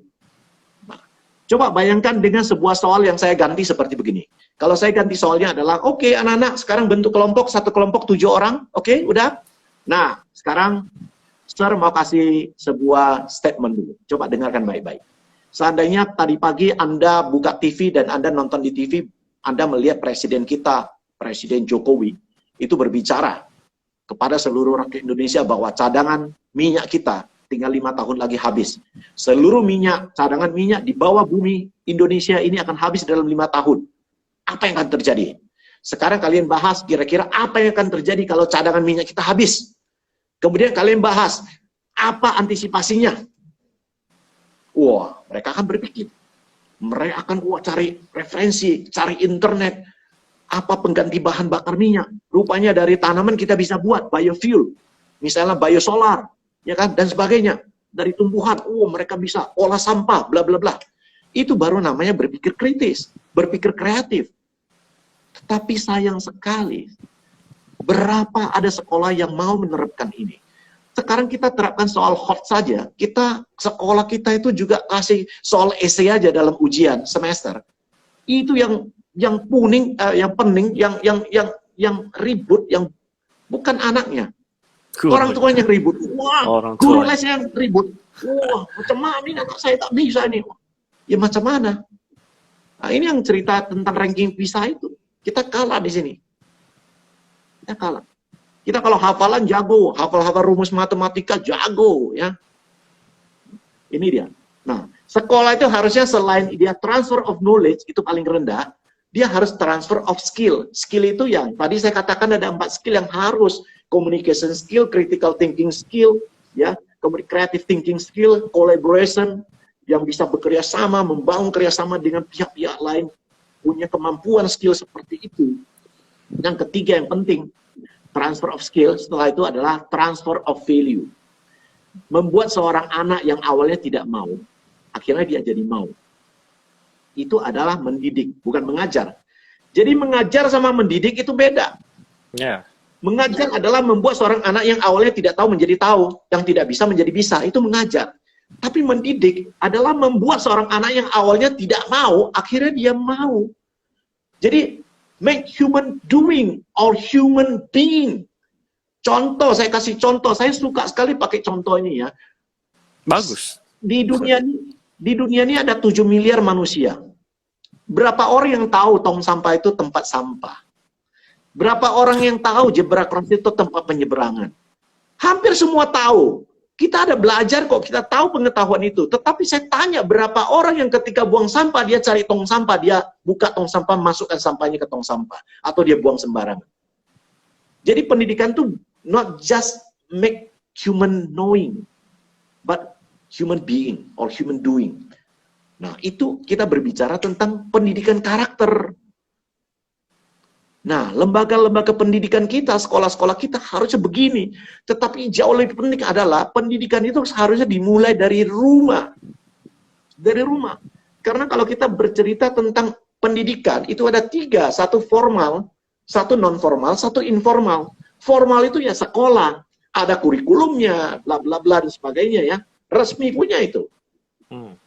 Speaker 2: Nah, coba bayangkan dengan sebuah soal yang saya ganti seperti begini. Kalau saya ganti soalnya adalah, oke, anak-anak sekarang bentuk kelompok, satu kelompok 7 orang, oke, udah. Nah, sekarang Sir mau kasih sebuah statement dulu. Coba dengarkan baik-baik. Seandainya tadi pagi Anda buka TV dan Anda nonton di TV, Anda melihat presiden kita, Presiden Jokowi, itu berbicara kepada seluruh rakyat Indonesia bahwa cadangan minyak kita tinggal 5 tahun lagi habis. Seluruh cadangan minyak di bawah bumi Indonesia ini akan habis dalam 5 tahun. Apa yang akan terjadi? Sekarang kalian bahas kira-kira apa yang akan terjadi kalau cadangan minyak kita habis. Kemudian kalian bahas apa antisipasinya. Wah, mereka akan berpikir. Mereka akan cari referensi, cari internet. Apa pengganti bahan bakar minyak? Rupanya dari tanaman kita bisa buat biofuel. Misalnya biosolar, ya kan, dan sebagainya. Dari tumbuhan, mereka bisa olah sampah, bla bla bla. Itu baru namanya berpikir kritis, berpikir kreatif. Tetapi sayang sekali, berapa ada sekolah yang mau menerapkan ini? Sekarang kita terapkan soal hot saja. Sekolah kita itu juga kasih soal esai aja dalam ujian semester. Itu yang pening, yang ribut, yang bukan anaknya. Orang tuanya yang ribut. Wah, guru lesnya yang ribut. Wah, macam mana ini anak saya tak bisa ini. Ya macam mana? Nah, ini yang cerita tentang ranking PISA itu. Kita kalah di sini. Kita kalah. Kita kalau hafalan jago, hafal rumus matematika jago, ya. Ini dia. Nah, sekolah itu harusnya selain dia transfer of knowledge itu paling rendah, dia harus transfer of skill. Skill itu yang tadi saya katakan ada 4 skill yang harus: communication skill, critical thinking skill, ya, kemudian creative thinking skill, collaboration, yang bisa bekerja sama, membangun kerjasama dengan pihak-pihak lain, punya kemampuan skill seperti itu. Yang ketiga yang penting, transfer of skill, setelah itu adalah transfer of value. Membuat seorang anak yang awalnya tidak mau, akhirnya dia jadi mau. Itu adalah mendidik, bukan mengajar. Jadi mengajar sama mendidik itu beda.
Speaker 1: Ya.
Speaker 2: Mengajar adalah membuat seorang anak yang awalnya tidak tahu menjadi tahu, yang tidak bisa menjadi bisa, itu mengajar. Tapi mendidik adalah membuat seorang anak yang awalnya tidak mau, akhirnya dia mau. Jadi, make human doing or human being. Contoh, saya kasih contoh, saya suka sekali pakai contoh ini ya.
Speaker 1: Bagus.
Speaker 2: Di dunia ini ada 7 miliar manusia. Berapa orang yang tahu tong sampah itu tempat sampah? Berapa orang yang tahu zebra cross itu tempat penyeberangan? Hampir semua tahu. Kita ada belajar kok, kita tahu pengetahuan itu. Tetapi saya tanya, berapa orang yang ketika buang sampah, dia cari tong sampah, dia buka tong sampah, masukkan sampahnya ke tong sampah. Atau dia buang sembarangan. Jadi pendidikan itu not just make human knowing, but human being or human doing. Nah, itu kita berbicara tentang pendidikan karakter. Nah, lembaga-lembaga pendidikan kita, sekolah-sekolah kita harusnya begini. Tetapi jauh lebih penting adalah pendidikan itu harusnya dimulai dari rumah. Dari rumah. Karena kalau kita bercerita tentang pendidikan, itu ada 3. Satu formal, satu non-formal, satu informal. Formal itu ya sekolah. Ada kurikulumnya, bla bla bla dan sebagainya ya. Resmi punya itu.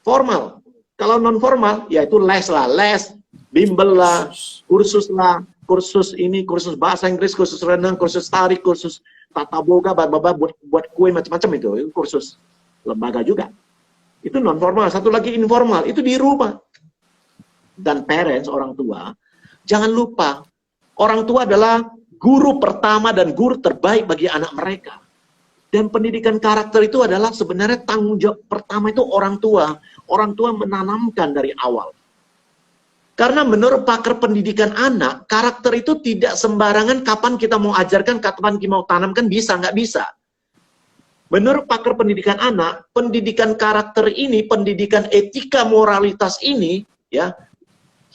Speaker 2: Formal. Kalau non-formal, ya itu les lah. Les, bimbel lah, kursus lah. Kursus ini, kursus bahasa Inggris, kursus renang, kursus tari, kursus tata boga, buat kue macam-macam itu kursus lembaga juga. Itu non formal. Satu lagi informal, itu di rumah. Dan parents, orang tua, jangan lupa, orang tua adalah guru pertama dan guru terbaik bagi anak mereka. Dan pendidikan karakter itu adalah sebenarnya tanggung jawab pertama itu orang tua. Orang tua menanamkan dari awal. Karena menurut pakar pendidikan anak, karakter itu tidak sembarangan kapan kita mau ajarkan, kapan kita mau tanamkan, bisa, nggak bisa. Menurut pakar pendidikan anak, pendidikan karakter ini, pendidikan etika moralitas ini, ya,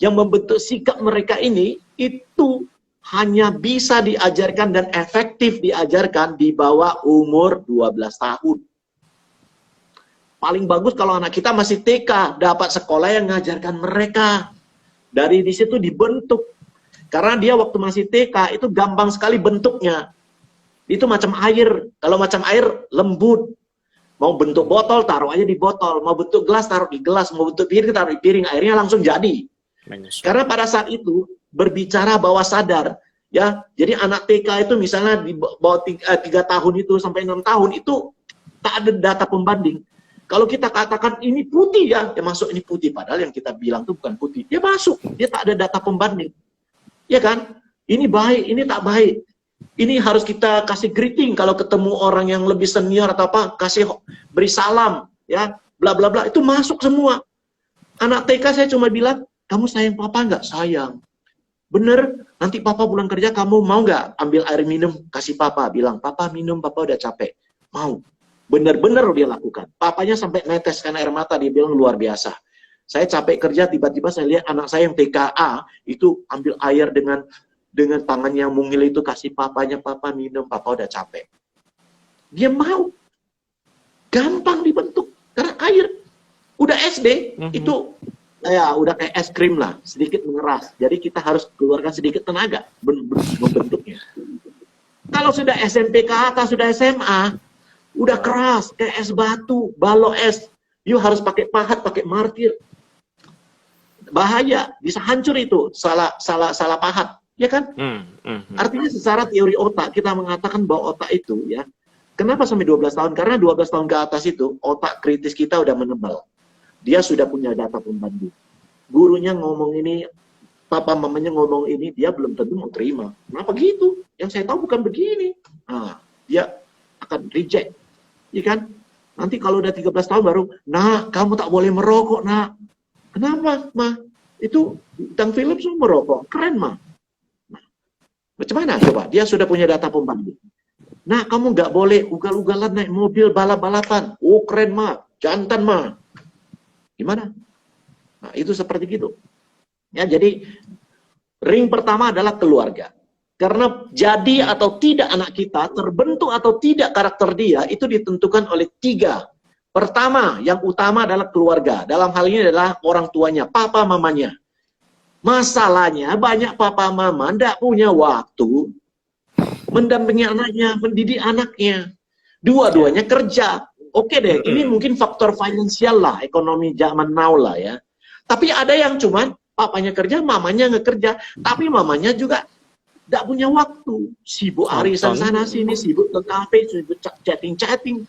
Speaker 2: yang membentuk sikap mereka ini, itu hanya bisa diajarkan dan efektif diajarkan di bawah umur 12 tahun. Paling bagus kalau anak kita masih TK, dapat sekolah yang mengajarkan mereka. Dari di situ dibentuk. Karena dia waktu masih TK itu gampang sekali bentuknya. Itu macam air. Kalau macam air lembut. Mau bentuk botol taruh aja di botol. Mau bentuk gelas taruh di gelas. Mau bentuk piring taruh di piring. Airnya langsung jadi. Karena pada saat itu berbicara bawah sadar. Ya, jadi anak TK itu misalnya di bawah 3 tahun itu sampai 6 tahun itu tak ada data pembanding. Kalau kita katakan ini putih ya masuk ini putih. Padahal yang kita bilang itu bukan putih. Dia masuk, dia tak ada data pembanding. Ya kan? Ini baik, ini tak baik. Ini harus kita kasih greeting kalau ketemu orang yang lebih senior atau apa, kasih beri salam, ya, bla bla bla. Itu masuk semua. Anak TK saya cuma bilang, kamu sayang papa nggak? Sayang. Bener, nanti papa pulang kerja kamu mau nggak ambil air minum, kasih papa. Bilang, papa minum, papa udah capek. Mau. Benar-benar dia lakukan. Papanya sampai neteskan air mata, dia bilang luar biasa. Saya capek kerja, tiba-tiba saya lihat anak saya yang TKA itu ambil air dengan tangan yang mungil itu kasih papanya, papa minum, papa udah capek. Dia mau. Gampang dibentuk karena air. Udah SD itu ya udah kayak es krim lah, sedikit mengeras. Jadi kita harus keluarkan sedikit tenaga membentuknya. Kalau sudah SMP ke atas, sudah SMA, udah keras, kayak es batu, balok es. You harus pakai pahat, pakai martir. Bahaya, bisa hancur itu, salah pahat, ya kan? Artinya secara teori otak, kita mengatakan bahwa otak itu, ya, kenapa sampai 12 tahun? Karena 12 tahun ke atas itu, otak kritis kita udah menebal. Dia sudah punya data pembanding. Gurunya ngomong ini, papa mamanya ngomong ini, dia belum tentu mau terima. Kenapa gitu? Yang saya tahu bukan begini. Nah, dia akan reject. Iya kan? Nanti kalau udah 13 tahun baru, nah kamu tak boleh merokok, nak. Kenapa, Ma? Itu bintang film semua merokok. Keren, Ma. Nah, macam mana coba? Dia sudah punya data pembanding. Nah, kamu nggak boleh ugal-ugalan naik mobil balap-balapan. Oh, keren, Ma. Jantan, Ma. Gimana? Nah, itu seperti gitu. Ya, jadi ring pertama adalah keluarga. Karena jadi atau tidak anak kita, terbentuk atau tidak karakter dia, itu ditentukan oleh 3. Pertama, yang utama adalah keluarga. Dalam hal ini adalah orang tuanya, papa mamanya. Masalahnya banyak papa mama ndak punya waktu mendampingi anaknya, mendidik anaknya. Dua-duanya kerja. Oke deh, ini mungkin faktor finansial lah, ekonomi zaman now lah ya. Tapi ada yang cuman papanya kerja, mamanya nggak kerja. Tapi mamanya juga nggak punya waktu. Sibuk arisan sana sini, sibuk ke kafe, sibuk chatting-chatting,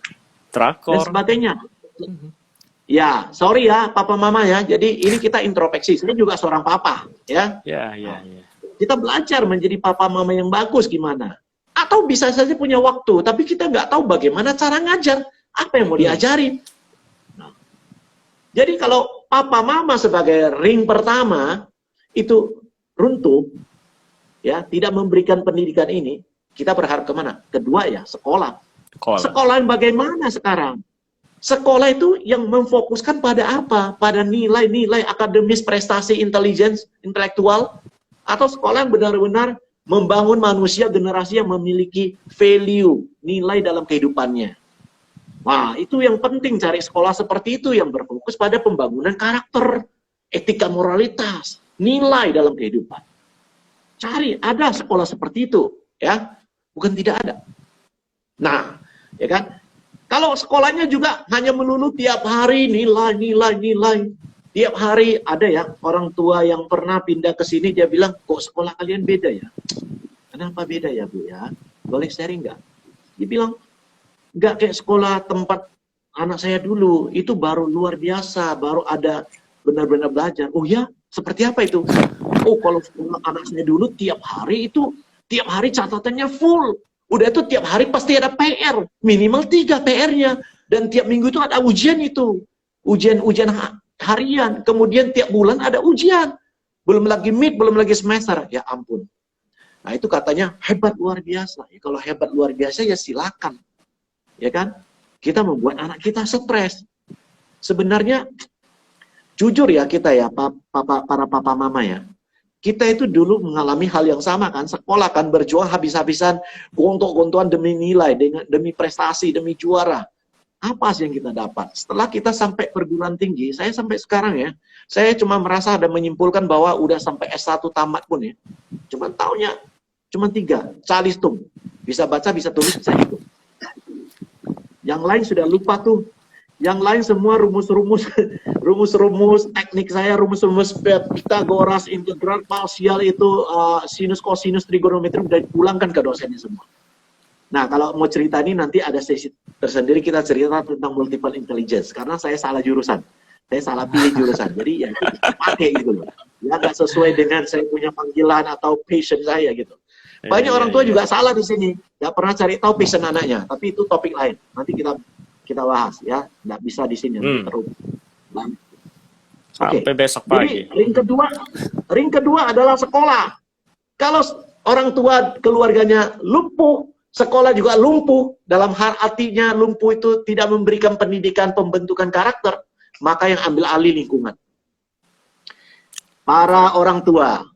Speaker 2: dan
Speaker 1: Drakor.
Speaker 2: sebagainya. Ya, sorry ya papa mama ya. Jadi ini kita introspeksi. Saya juga seorang papa ya.
Speaker 1: Ya.
Speaker 2: Kita belajar menjadi papa mama yang bagus gimana. Atau bisa saja punya waktu, tapi kita nggak tahu bagaimana cara ngajar. Apa yang mau diajarin. Nah, jadi kalau papa mama sebagai ring pertama itu runtuh, ya tidak memberikan pendidikan ini, kita berharap kemana? Kedua ya, sekolah. Sekolah yang bagaimana sekarang? Sekolah itu yang memfokuskan pada apa? Pada nilai-nilai akademis, prestasi, intelektual, atau sekolah yang benar-benar membangun manusia generasi yang memiliki value, nilai dalam kehidupannya. Wah, itu yang penting, cari sekolah seperti itu yang berfokus pada pembangunan karakter, etika moralitas, nilai dalam kehidupan. Cari, ada sekolah seperti itu, ya. Bukan tidak ada. Nah, ya kan? Kalau sekolahnya juga hanya melulu tiap hari nilai. Tiap hari ada ya orang tua yang pernah pindah ke sini, dia bilang, kok sekolah kalian beda ya? Kenapa beda ya Bu ya? Boleh sharing nggak? Dia bilang, nggak kayak sekolah tempat anak saya dulu. Itu baru luar biasa, baru ada benar-benar belajar. Oh ya? Seperti apa itu? Oh kalau sekolah anak saya dulu tiap hari catatannya full. Udah itu tiap hari pasti ada PR, minimal 3 PR-nya. Dan tiap minggu itu ada ujian itu. Ujian harian. Kemudian tiap bulan ada ujian. Belum lagi mid, belum lagi semester. Ya ampun. Nah itu katanya hebat luar biasa. Ya, kalau hebat luar biasa ya silakan. Ya kan? Kita membuat anak kita stres. Sebenarnya, jujur ya kita ya, para papa mama ya. Kita itu dulu mengalami hal yang sama kan, sekolah kan berjuang habis-habisan, gontok-gontokan demi nilai, demi prestasi, demi juara. Apa sih yang kita dapat? Setelah kita sampai perguruan tinggi, saya sampai sekarang ya, saya cuma merasa dan menyimpulkan bahwa udah sampai S1 tamat pun ya, cuma taunya, cuma 3, calistung, bisa baca, bisa tulis, bisa hitung. Yang lain sudah lupa tuh. Yang lain semua rumus-rumus teknik saya, rumus-rumus Pitagoras, integral, parsial itu, sinus, kosinus, trigonometri udah dipulangkan ke dosennya semua. Nah, kalau mau cerita ini nanti ada sesi tersendiri kita cerita tentang multiple intelligence karena saya salah jurusan. Saya salah pilih jurusan. Jadi ya pakai gitu loh. Ya nggak sesuai dengan saya punya panggilan atau passion saya gitu. Banyak orang tua juga salah di sini. Nggak pernah cari tahu passion anaknya, tapi itu topik lain. Nanti kita bahas ya, nggak bisa di sini terus.
Speaker 1: Sampai besok pagi.
Speaker 2: Jadi ring kedua adalah sekolah. Kalau orang tua keluarganya lumpuh, sekolah juga lumpuh. Dalam hal artinya lumpuh itu tidak memberikan pendidikan pembentukan karakter, maka yang ambil alih lingkungan. Para orang tua,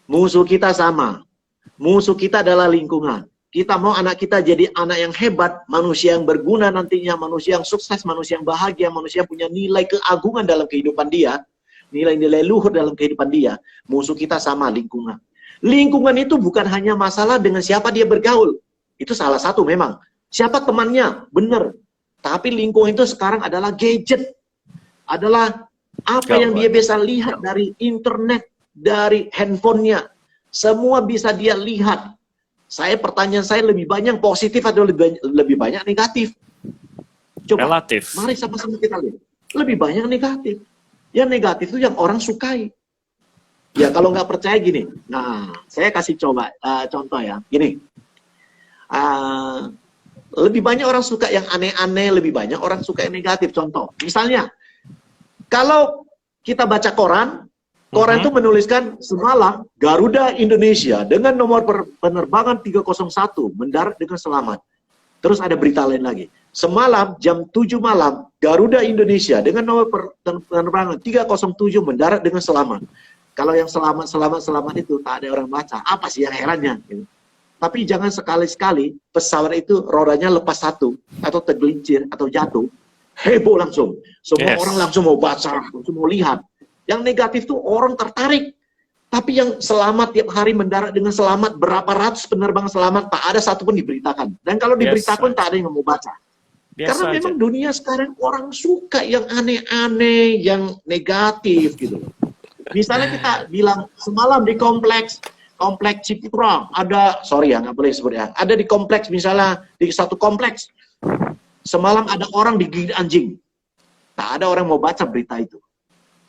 Speaker 2: musuh kita sama. Musuh kita adalah lingkungan. Kita mau anak kita jadi anak yang hebat, manusia yang berguna nantinya, manusia yang sukses, manusia yang bahagia, manusia yang punya nilai keagungan dalam kehidupan dia, nilai-nilai luhur dalam kehidupan dia. Musuh kita sama, lingkungan. Lingkungan itu bukan hanya masalah dengan siapa dia bergaul. Itu salah satu memang. Siapa temannya, benar. Tapi lingkungan itu sekarang adalah gadget. Adalah apa yang dia bisa lihat dari internet, dari handphonenya. Semua bisa dia lihat. Pertanyaan saya lebih banyak positif atau lebih banyak negatif? Coba,
Speaker 1: relatif.
Speaker 2: Mari sama-sama kita lihat. Lebih banyak negatif. Yang negatif itu yang orang sukai. Ya kalau nggak percaya gini. Nah, saya kasih coba contoh ya. Gini. Lebih banyak orang suka yang aneh-aneh, lebih banyak orang suka yang negatif. Contoh, misalnya, kalau kita baca koran itu menuliskan semalam Garuda Indonesia dengan nomor penerbangan 301 mendarat dengan selamat. Terus ada berita lain lagi. Semalam jam 7 malam Garuda Indonesia dengan nomor penerbangan 307 mendarat dengan selamat. Kalau yang selamat itu tak ada orang baca. Apa sih yang herannya? Tapi jangan sekali-sekali pesawat itu rodanya lepas satu atau tergelincir atau jatuh. Heboh langsung. Semua orang langsung mau baca, langsung mau lihat. Yang negatif tuh orang tertarik. Tapi yang selamat tiap hari mendarat dengan selamat, berapa ratus penerbangan selamat, tak ada satupun diberitakan. Dan kalau diberitakan, tak ada yang mau baca. Karena memang dunia sekarang orang suka yang aneh-aneh, yang negatif gitu. Misalnya kita bilang semalam di kompleks Ciputra ada, sorry ya nggak boleh sebut ya, ada di kompleks misalnya di satu kompleks semalam ada orang digigit anjing. Tak ada orang mau baca berita itu.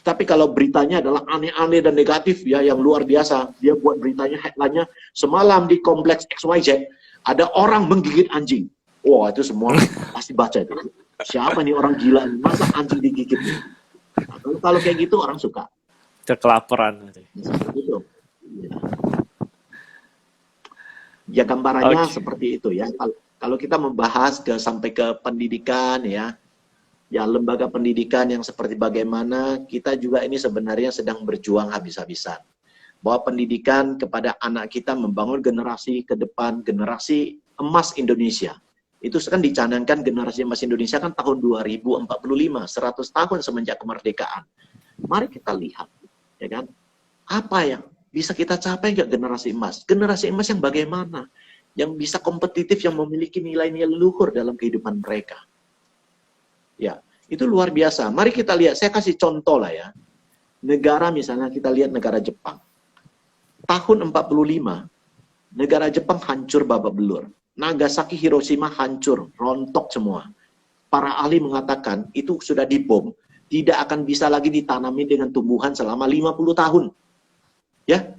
Speaker 2: Tapi kalau beritanya adalah aneh-aneh dan negatif ya yang luar biasa, dia buat beritanya headline-nya semalam di kompleks XYZ ada orang menggigit anjing. Wah, itu semua pasti baca itu. Siapa nih orang gila, masa anjing digigit? Nah, kalau kayak gitu orang suka.
Speaker 1: Kelaparan.
Speaker 2: Gitu. Ya gambarannya seperti itu ya. Kalau kita membahas sampai ke pendidikan ya lembaga pendidikan yang seperti bagaimana kita juga ini sebenarnya sedang berjuang habis-habisan. Bahwa pendidikan kepada anak kita membangun generasi ke depan, generasi emas Indonesia. Itu kan dicanangkan generasi emas Indonesia kan tahun 2045, 100 tahun semenjak kemerdekaan. Mari kita lihat ya kan, apa yang bisa kita capai nggak generasi emas? Generasi emas yang bagaimana? Yang bisa kompetitif, yang memiliki nilai-nilai luhur dalam kehidupan mereka. Ya, itu luar biasa. Mari kita lihat, saya kasih contoh lah ya. Negara misalnya kita lihat negara Jepang. Tahun 45, negara Jepang hancur babak belur. Nagasaki, Hiroshima hancur, rontok semua. Para ahli mengatakan itu sudah dibom, tidak akan bisa lagi ditanami dengan tumbuhan selama 50 tahun. Ya,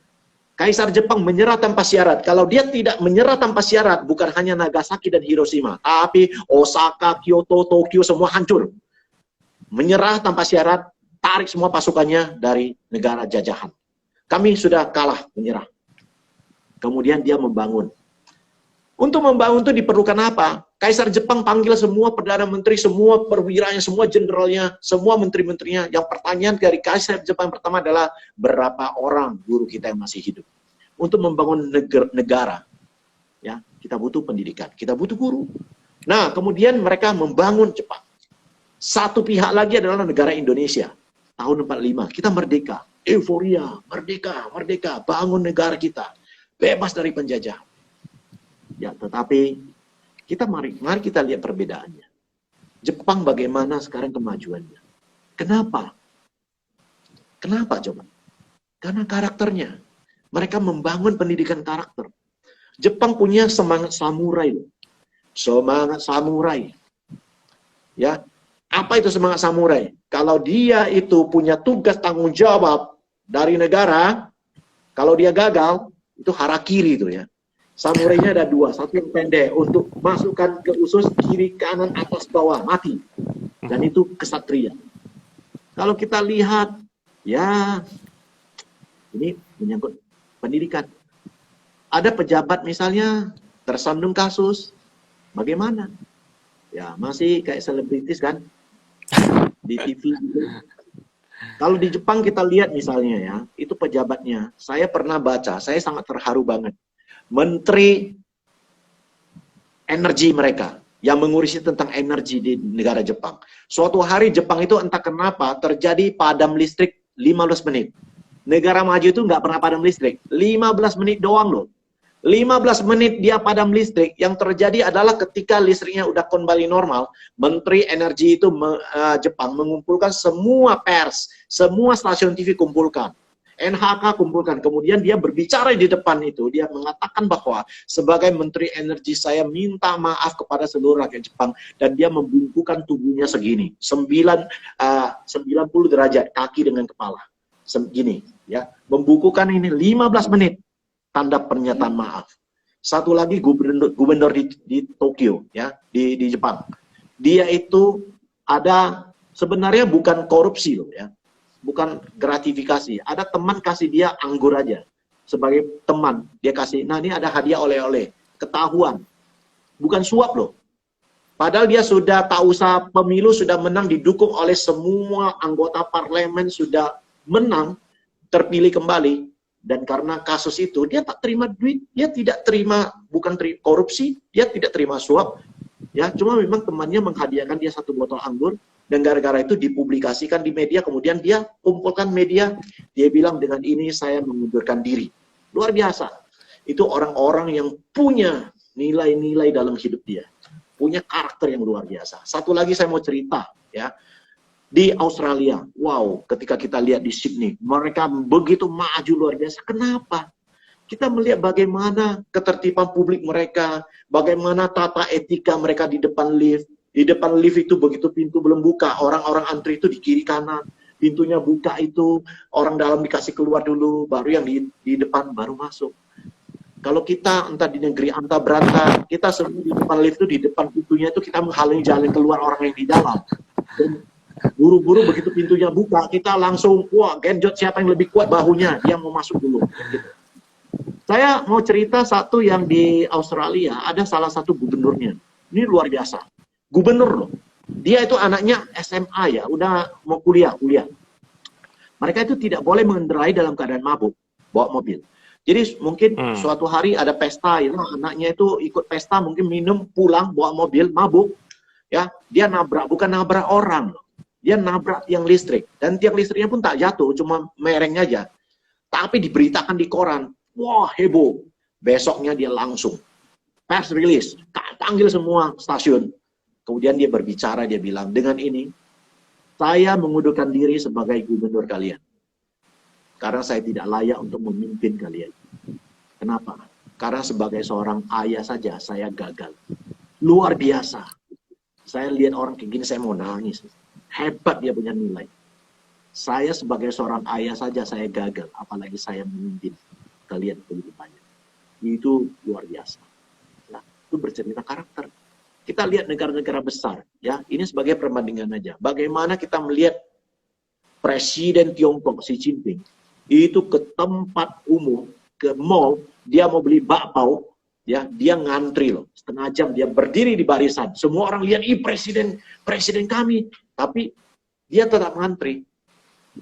Speaker 2: Kaisar Jepang menyerah tanpa syarat. Kalau dia tidak menyerah tanpa syarat, bukan hanya Nagasaki dan Hiroshima, tapi Osaka, Kyoto, Tokyo semua hancur. Menyerah tanpa syarat, tarik semua pasukannya dari negara jajahan. Kami sudah kalah, menyerah. Kemudian dia membangun. Untuk membangun itu diperlukan apa? Kaisar Jepang panggil semua Perdana Menteri, semua perwiranya, semua jenderalnya, semua menteri-menterinya. Yang pertanyaan dari Kaisar Jepang pertama adalah, berapa orang guru kita yang masih hidup? Untuk membangun negara, ya, kita butuh pendidikan, kita butuh guru. Nah, kemudian mereka membangun Jepang. Satu pihak lagi adalah negara Indonesia. Tahun 45, kita merdeka. Euforia, merdeka, merdeka, bangun negara kita. Bebas dari penjajah. Ya, tetapi mari kita lihat perbedaannya. Jepang bagaimana sekarang kemajuannya? Kenapa? Kenapa coba? Karena karakternya. Mereka membangun pendidikan karakter. Jepang punya semangat samurai. Semangat samurai. Ya, apa itu semangat samurai? Kalau dia itu punya tugas tanggung jawab dari negara, kalau dia gagal, itu harakiri itu ya. Samurainya ada dua, satu yang pendek untuk masukkan ke usus, kiri, kanan, atas, bawah, mati. Dan itu kesatria. Kalau kita lihat, ya ini menyangkut pendidikan. Ada pejabat misalnya tersandung kasus, bagaimana? Ya masih kayak selebritis kan, di TV gitu. Kalau di Jepang kita lihat misalnya ya, itu pejabatnya. Saya pernah baca, saya sangat terharu banget. Menteri energi mereka yang mengurusi tentang energi di negara Jepang. Suatu hari Jepang itu entah kenapa terjadi padam listrik 15 menit. Negara maju itu nggak pernah padam listrik. 15 menit doang loh. 15 menit dia padam listrik. Yang terjadi adalah ketika listriknya udah kembali normal, Menteri Energi itu Jepang mengumpulkan semua pers, semua stasiun TV kumpulkan. NHK kumpulkan, kemudian dia berbicara di depan itu, dia mengatakan bahwa sebagai Menteri Energi saya minta maaf kepada seluruh rakyat Jepang, dan dia membungkukkan tubuhnya segini, 90 derajat, kaki dengan kepala, segini, ya, membungkukkan ini 15 menit, tanda pernyataan maaf. Satu lagi gubernur di Tokyo, ya, di Jepang, dia itu ada sebenarnya bukan korupsi loh, ya. Bukan gratifikasi. Ada teman kasih dia anggur aja. Sebagai teman, dia kasih, nah ini ada hadiah oleh-oleh. Ketahuan. Bukan suap loh. Padahal dia sudah tak usah pemilu, sudah menang, didukung oleh semua anggota parlemen, sudah menang, terpilih kembali. Dan karena kasus itu, dia tak terima duit, dia tidak terima, bukan korupsi, dia tidak terima suap. Ya, cuma memang temannya menghadiahkan dia satu botol anggur, Dan gara-gara itu dipublikasikan di media, kemudian dia kumpulkan media, dia bilang dengan ini saya mengundurkan diri. Luar biasa. Itu orang-orang yang punya nilai-nilai dalam hidup dia. Punya karakter yang luar biasa. Satu lagi saya mau cerita, ya. Di Australia, wow, ketika kita lihat di Sydney, mereka begitu maju luar biasa. Kenapa? Kita melihat bagaimana ketertiban publik mereka, bagaimana tata etika mereka di depan lift. Di depan lift itu begitu pintu belum buka, orang-orang antri itu di kiri kanan, pintunya buka itu, orang dalam dikasih keluar dulu, baru yang di depan baru masuk. Kalau kita entah di negeri anta beranta, kita semua di depan lift itu, di depan pintunya itu kita menghalangi jalan keluar orang yang di dalam. Dan buru-buru begitu pintunya buka, kita langsung, wah genjot siapa yang lebih kuat bahunya, dia mau masuk dulu. Gitu. Saya mau cerita satu yang di Australia, ada salah satu gubernurnya. Ini luar biasa. Gubernur loh. Dia itu anaknya SMA ya, udah mau kuliah. Mereka itu tidak boleh mengendarai dalam keadaan mabuk, bawa mobil. Jadi mungkin suatu hari ada pesta, ya, anaknya itu ikut pesta, mungkin minum, pulang, bawa mobil, mabuk. Ya, dia nabrak, bukan nabrak orang loh. Dia nabrak tiang listrik. Dan tiang listriknya pun tak jatuh, cuma mereng aja. Tapi diberitakan di koran. Wah, heboh. Besoknya dia langsung press release, panggil semua stasiun. Kemudian dia berbicara, dia bilang, dengan ini, saya mengundurkan diri sebagai gubernur kalian. Karena saya tidak layak untuk memimpin kalian. Kenapa? Karena sebagai seorang ayah saja, saya gagal. Luar biasa. Saya lihat orang kayak gini, saya mau nangis. Hebat dia punya nilai. Saya sebagai seorang ayah saja, saya gagal. Apalagi saya memimpin kalian kehidupannya. Itu luar biasa. Nah, itu bercerita karakter. Kita lihat negara-negara besar, ya. Ini sebagai perbandingan aja. Bagaimana kita melihat Presiden Tiongkok Xi Jinping itu ke tempat umum, ke mall, dia mau beli bakpao, ya, dia ngantri loh, setengah jam dia berdiri di barisan. Semua orang lihat, ih presiden kami, tapi dia tetap ngantri.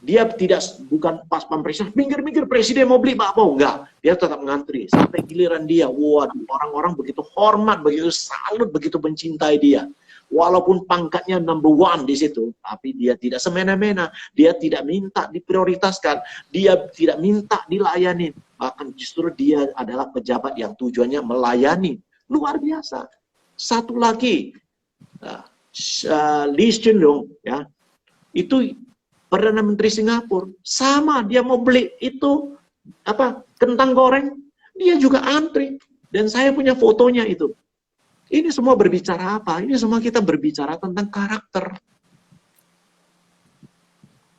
Speaker 2: Dia tidak, bukan pas presiden, minggir presiden mau beli bakpao, enggak. Dia tetap ngantri sampai giliran dia. Waduh, orang-orang begitu hormat, begitu salut, begitu mencintai dia. Walaupun pangkatnya number one di situ, tapi dia tidak semena-mena. Dia tidak minta diprioritaskan, dia tidak minta dilayani. Bahkan justru dia adalah pejabat yang tujuannya melayani. Luar biasa. Satu lagi, Lee Hsien Loong, ya, itu Perdana Menteri Singapura, sama dia mau beli itu kentang goreng, dia juga antri. Dan saya punya fotonya itu. Ini semua berbicara apa? Ini semua kita berbicara tentang karakter.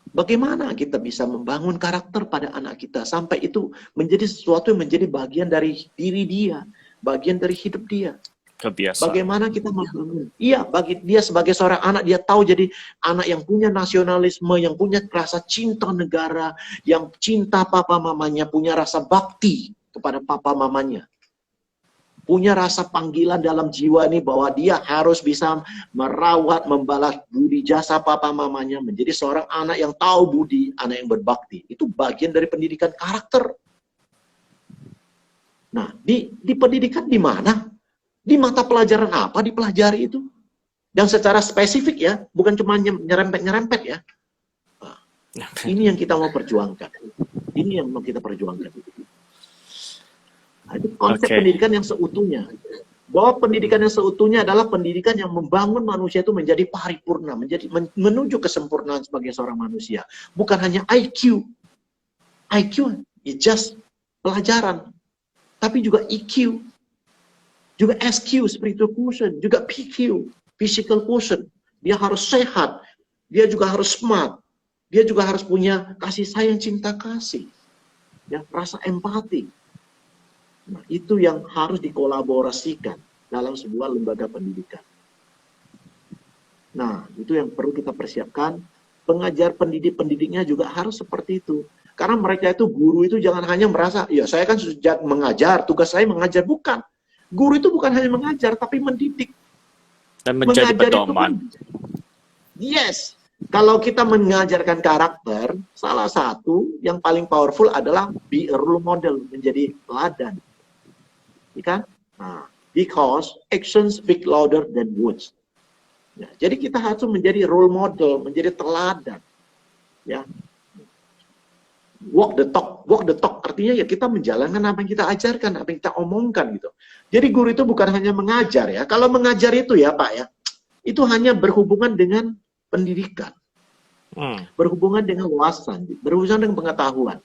Speaker 2: Bagaimana kita bisa membangun karakter pada anak kita sampai itu menjadi sesuatu yang menjadi bagian dari diri dia, bagian dari hidup dia.
Speaker 1: Kebiasaan.
Speaker 2: Bagaimana kita membangun? Iya, bagi dia sebagai seorang anak, dia tahu jadi anak yang punya nasionalisme, yang punya rasa cinta negara, yang cinta papa mamanya, punya rasa bakti kepada papa mamanya. Punya rasa panggilan dalam jiwa ini bahwa dia harus bisa merawat, membalas budi jasa papa mamanya, menjadi seorang anak yang tahu budi, anak yang berbakti. Itu bagian dari pendidikan karakter. Nah, di pendidikan di mana? Di mata pelajaran apa dipelajari itu? Dan secara spesifik ya, bukan cuma nyerempet-nyerempet ya. Nah, ini yang kita mau perjuangkan. Ini yang mau kita perjuangkan. Nah, itu konsep pendidikan yang seutuhnya. Bahwa pendidikan yang seutuhnya adalah pendidikan yang membangun manusia itu menjadi paripurna, menuju kesempurnaan sebagai seorang manusia. Bukan hanya IQ. IQ is just pelajaran. Tapi juga EQ. Juga SQ, spiritual quotient, juga PQ, physical quotient. Dia harus sehat, dia juga harus smart, dia juga harus punya kasih sayang, cinta kasih, ya, rasa empati. Nah, itu yang harus dikolaborasikan dalam sebuah lembaga pendidikan. Nah, itu yang perlu kita persiapkan. Pengajar pendidiknya juga harus seperti itu. Karena mereka itu, guru itu jangan hanya merasa, ya saya kan sejak mengajar, tugas saya mengajar. Bukan. Guru itu bukan hanya mengajar, tapi mendidik.
Speaker 1: Dan menjadi pedoman.
Speaker 2: Yes. Kalau kita mengajarkan karakter, salah satu yang paling powerful adalah be a role model, menjadi teladan. Kan? Nah, because actions speak louder than words. Ya, jadi kita harus menjadi role model, menjadi teladan. Ya, walk the talk artinya ya kita menjalankan apa yang kita ajarkan, apa yang kita omongkan gitu. Jadi guru itu bukan hanya mengajar ya. Kalau mengajar itu ya Pak ya, itu hanya berhubungan dengan pendidikan, berhubungan dengan wawasan, berhubungan dengan pengetahuan.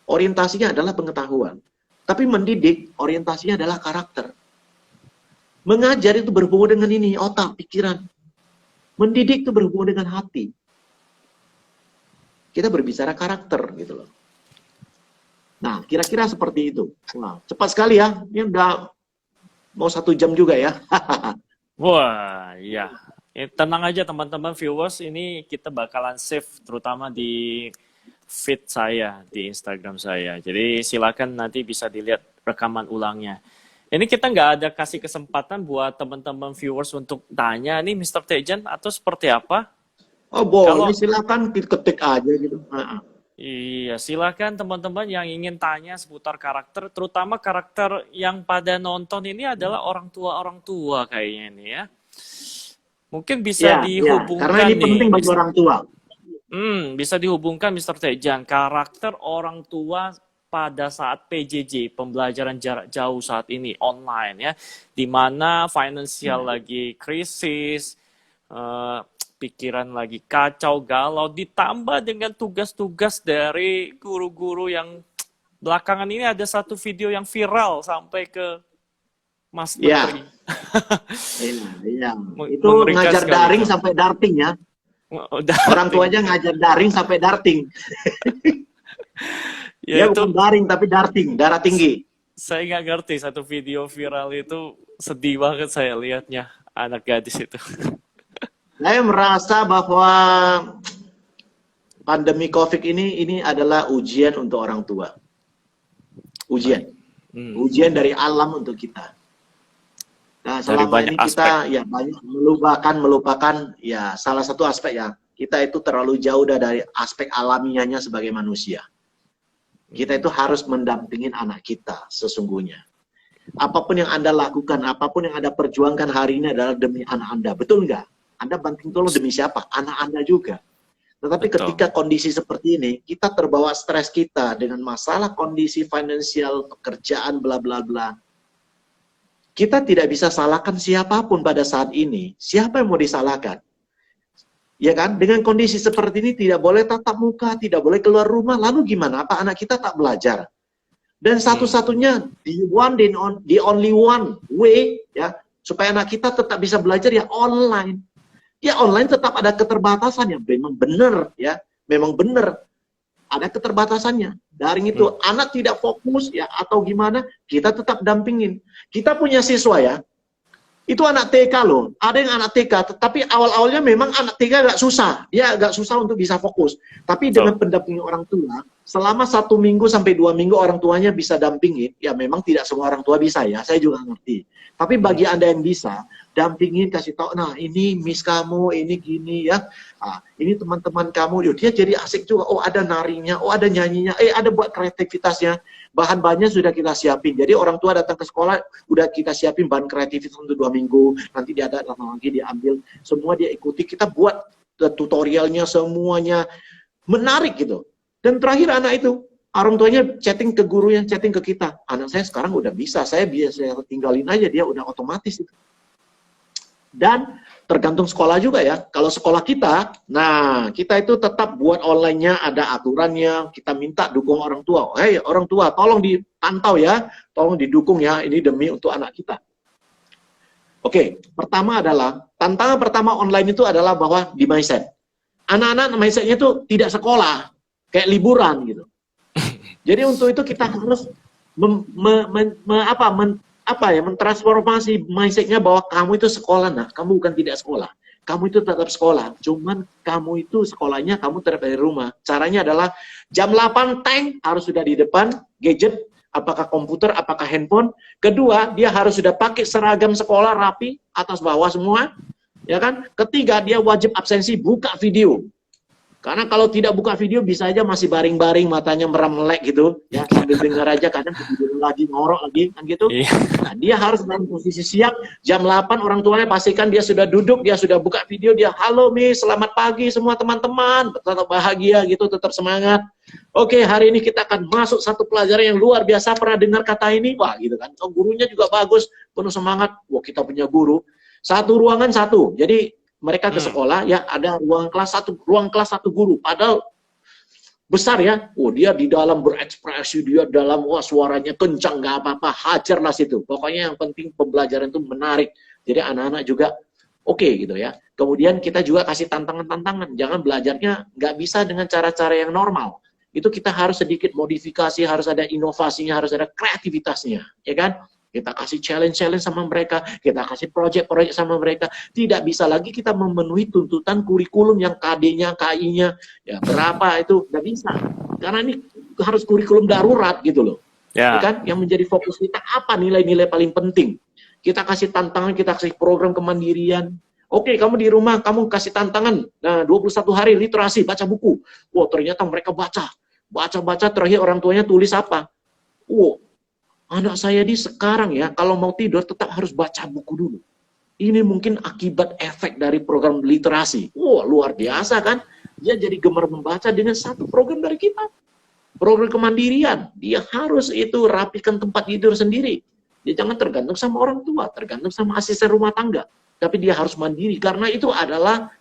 Speaker 2: Orientasinya adalah pengetahuan. Tapi mendidik, orientasinya adalah karakter. Mengajar itu berhubungan dengan ini, otak, pikiran. Mendidik itu berhubungan dengan hati. Kita berbicara karakter gitu loh. Nah, kira-kira seperti itu. Wah, cepat sekali ya. Ini udah mau 1 jam juga ya.
Speaker 1: Wah, iya. Tenang aja teman-teman viewers, ini kita bakalan save terutama di feed saya, di Instagram saya. Jadi silakan nanti bisa dilihat rekaman ulangnya. Ini kita nggak ada kasih kesempatan buat teman-teman viewers untuk tanya nih Mr. Tejan atau seperti apa?
Speaker 2: Oh boleh, silakan ketik aja gitu.
Speaker 1: Iya, silakan teman-teman yang ingin tanya seputar karakter, terutama karakter yang pada nonton ini adalah orang tua kayaknya ini ya. Mungkin bisa dihubungkan
Speaker 2: karena ini
Speaker 1: nih,
Speaker 2: penting bagi orang tua.
Speaker 1: Bisa dihubungkan Mr. Tejan, karakter orang tua pada saat PJJ, pembelajaran jarak jauh saat ini, online ya, di mana finansial lagi krisis, pikiran lagi kacau, galau, ditambah dengan tugas-tugas dari guru-guru yang belakangan ini ada satu video yang viral sampai ke Mas Menteri.
Speaker 2: Iya. Itu ngajar daring sampai darting ya. Orang tuanya ngajar daring sampai darting. Ya bukan daring tapi darting, darah tinggi.
Speaker 1: Saya nggak ngerti satu video viral itu, sedih banget saya lihatnya, anak gadis itu.
Speaker 2: Saya merasa bahwa pandemi COVID ini adalah ujian untuk orang tua. Ujian. Ujian dari alam untuk kita. Nah, selama ini kita ya banyak melupakan ya salah satu aspek ya. Kita itu terlalu jauh dari aspek alamiahnya sebagai manusia. Kita itu harus mendampingin anak kita sesungguhnya. Apapun yang Anda lakukan, apapun yang Anda perjuangkan hari ini adalah demi anak Anda. Betul nggak? Anda banting tulang demi siapa? Anak Anda juga. Tetapi ketika kondisi seperti ini, kita terbawa stres kita dengan masalah kondisi finansial, pekerjaan, bla bla bla. Kita tidak bisa salahkan siapapun pada saat ini. Siapa yang mau disalahkan? Ya kan? Dengan kondisi seperti ini tidak boleh tatap muka, tidak boleh keluar rumah. Lalu gimana? Apa anak kita tak belajar? Dan satu-satunya the only one way ya supaya anak kita tetap bisa belajar ya online. Ya online tetap ada keterbatasannya. Memang benar ya, memang benar ada keterbatasannya. Daring itu anak tidak fokus ya atau gimana, kita tetap dampingin. Kita punya siswa ya. Itu anak TK loh, ada yang anak TK, tapi awal-awalnya memang anak TK agak susah, dia agak susah untuk bisa fokus. Tapi dengan pendampingan orang tua, selama 1 minggu sampai 2 minggu orang tuanya bisa dampingin, ya memang tidak semua orang tua bisa ya, saya juga ngerti. Tapi bagi Anda yang bisa, dampingin, kasih tahu, nah ini miss kamu, ini gini ya, ini teman-teman kamu, dia jadi asik juga, oh ada narinya, oh ada nyanyinya, ada buat kreativitasnya. Bahan-bahannya sudah kita siapin. Jadi orang tua datang ke sekolah, udah kita siapin bahan kreativitas untuk 2 minggu. Nanti dia ada lama lagi diambil. Semua dia ikuti. Kita buat tutorialnya semuanya menarik gitu. Dan terakhir anak itu, orang tuanya chatting ke gurunya, chatting ke kita. Anak saya sekarang udah bisa. Saya biasa tinggalin aja, dia udah otomatis itu. Dan tergantung sekolah juga ya. Kalau sekolah kita, nah kita itu tetap buat online-nya ada aturannya. Kita minta dukung orang tua. Hei orang tua, tolong dipantau ya, tolong didukung ya. Ini demi untuk anak kita. Oke, pertama adalah tantangan pertama online itu adalah bahwa di mindset. Anak-anak mindsetnya itu tidak sekolah, kayak liburan gitu. Jadi untuk itu kita harus mentransformasi mindsetnya bahwa kamu itu sekolah, nah kamu bukan tidak sekolah, kamu itu tetap sekolah, cuman kamu itu sekolahnya kamu tetap dari rumah. Caranya adalah jam 8 tank harus sudah di depan gadget, apakah komputer, apakah handphone. Kedua, dia harus sudah pakai seragam sekolah rapi atas bawah semua, ya kan. Ketiga, dia wajib absensi buka video. Karena kalau tidak buka video bisa aja masih baring-baring, matanya merem melek gitu, ya sambil dengar aja, kadang tidur lagi, ngorok lagi, kan gitu.
Speaker 1: Iya.
Speaker 2: Nah, dia harus dalam posisi siap, jam 8 orang tuanya pastikan dia sudah duduk, dia sudah buka video, dia, halo Miss, selamat pagi semua teman-teman, tetap bahagia gitu, tetap semangat. Oke, hari ini kita akan masuk satu pelajaran yang luar biasa, pernah dengar kata ini? Wah gitu kan, oh, gurunya juga bagus, penuh semangat, wah kita punya guru. Satu ruangan satu, jadi mereka ke sekolah ya ada ruang kelas satu guru, padahal besar ya. Oh dia di dalam berekspresi, dia dalam wah suaranya kencang, nggak apa-apa, hajarlah situ. Pokoknya yang penting pembelajaran itu menarik. Jadi anak-anak juga oke gitu ya. Kemudian kita juga kasih tantangan-tantangan. Jangan belajarnya nggak bisa dengan cara-cara yang normal. Itu kita harus sedikit modifikasi, harus ada inovasinya, harus ada kreativitasnya, ya kan? Kita kasih challenge-challenge sama mereka, kita kasih project-project sama mereka. Tidak bisa lagi kita memenuhi tuntutan kurikulum yang KD-nya, KI-nya, ya berapa itu, nggak bisa. Karena ini harus kurikulum darurat gitu loh. Ya kan? Yang menjadi fokus kita apa nilai-nilai paling penting. Kita kasih tantangan, kita kasih program kemandirian. Oke, kamu di rumah, kamu kasih tantangan, nah 21 hari literasi, baca buku. Wow, ternyata mereka baca, terakhir orang tuanya tulis apa? Wow, anak saya di sekarang ya, kalau mau tidur tetap harus baca buku dulu. Ini mungkin akibat efek dari program literasi. Wah, luar biasa kan? Dia jadi gemar membaca dengan satu program dari kita. Program kemandirian. Dia harus itu rapikan tempat tidur sendiri. Dia jangan tergantung sama orang tua, tergantung sama asisten rumah tangga. Tapi dia harus mandiri, karena itu adalah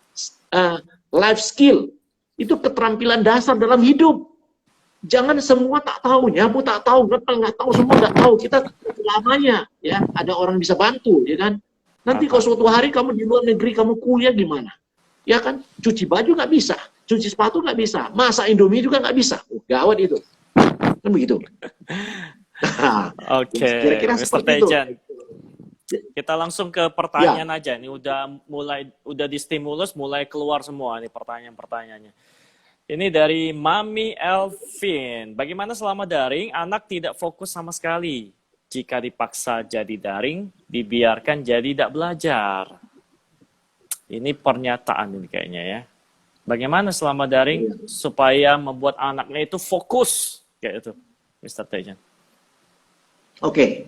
Speaker 2: life skill. Itu keterampilan dasar dalam hidup. Jangan semua tak tahu, nyapu tak tahu, ngepel nggak tahu, semua nggak tahu. Kita lamanya, ya ada orang bisa bantu, ya kan? Nanti kalau suatu hari kamu di luar negeri, kamu kuliah gimana? Ya kan? Cuci baju nggak bisa, cuci sepatu nggak bisa, masak Indomie juga nggak bisa. Gawat itu, kan begitu.
Speaker 1: Oke,
Speaker 2: kira-kira
Speaker 1: Mr.
Speaker 2: seperti itu.
Speaker 1: Tejan. Kita langsung ke pertanyaan aja. Ini udah di stimulus, mulai keluar semua nih pertanyaan-pertanyaannya. Ini dari Mami Elvin. Bagaimana selama daring, anak tidak fokus sama sekali? Jika dipaksa jadi daring, dibiarkan jadi tidak belajar. Ini pernyataan ini kayaknya ya. Bagaimana selama daring supaya membuat anaknya itu fokus? Kayak itu, Mr. Tejan.
Speaker 2: Oke.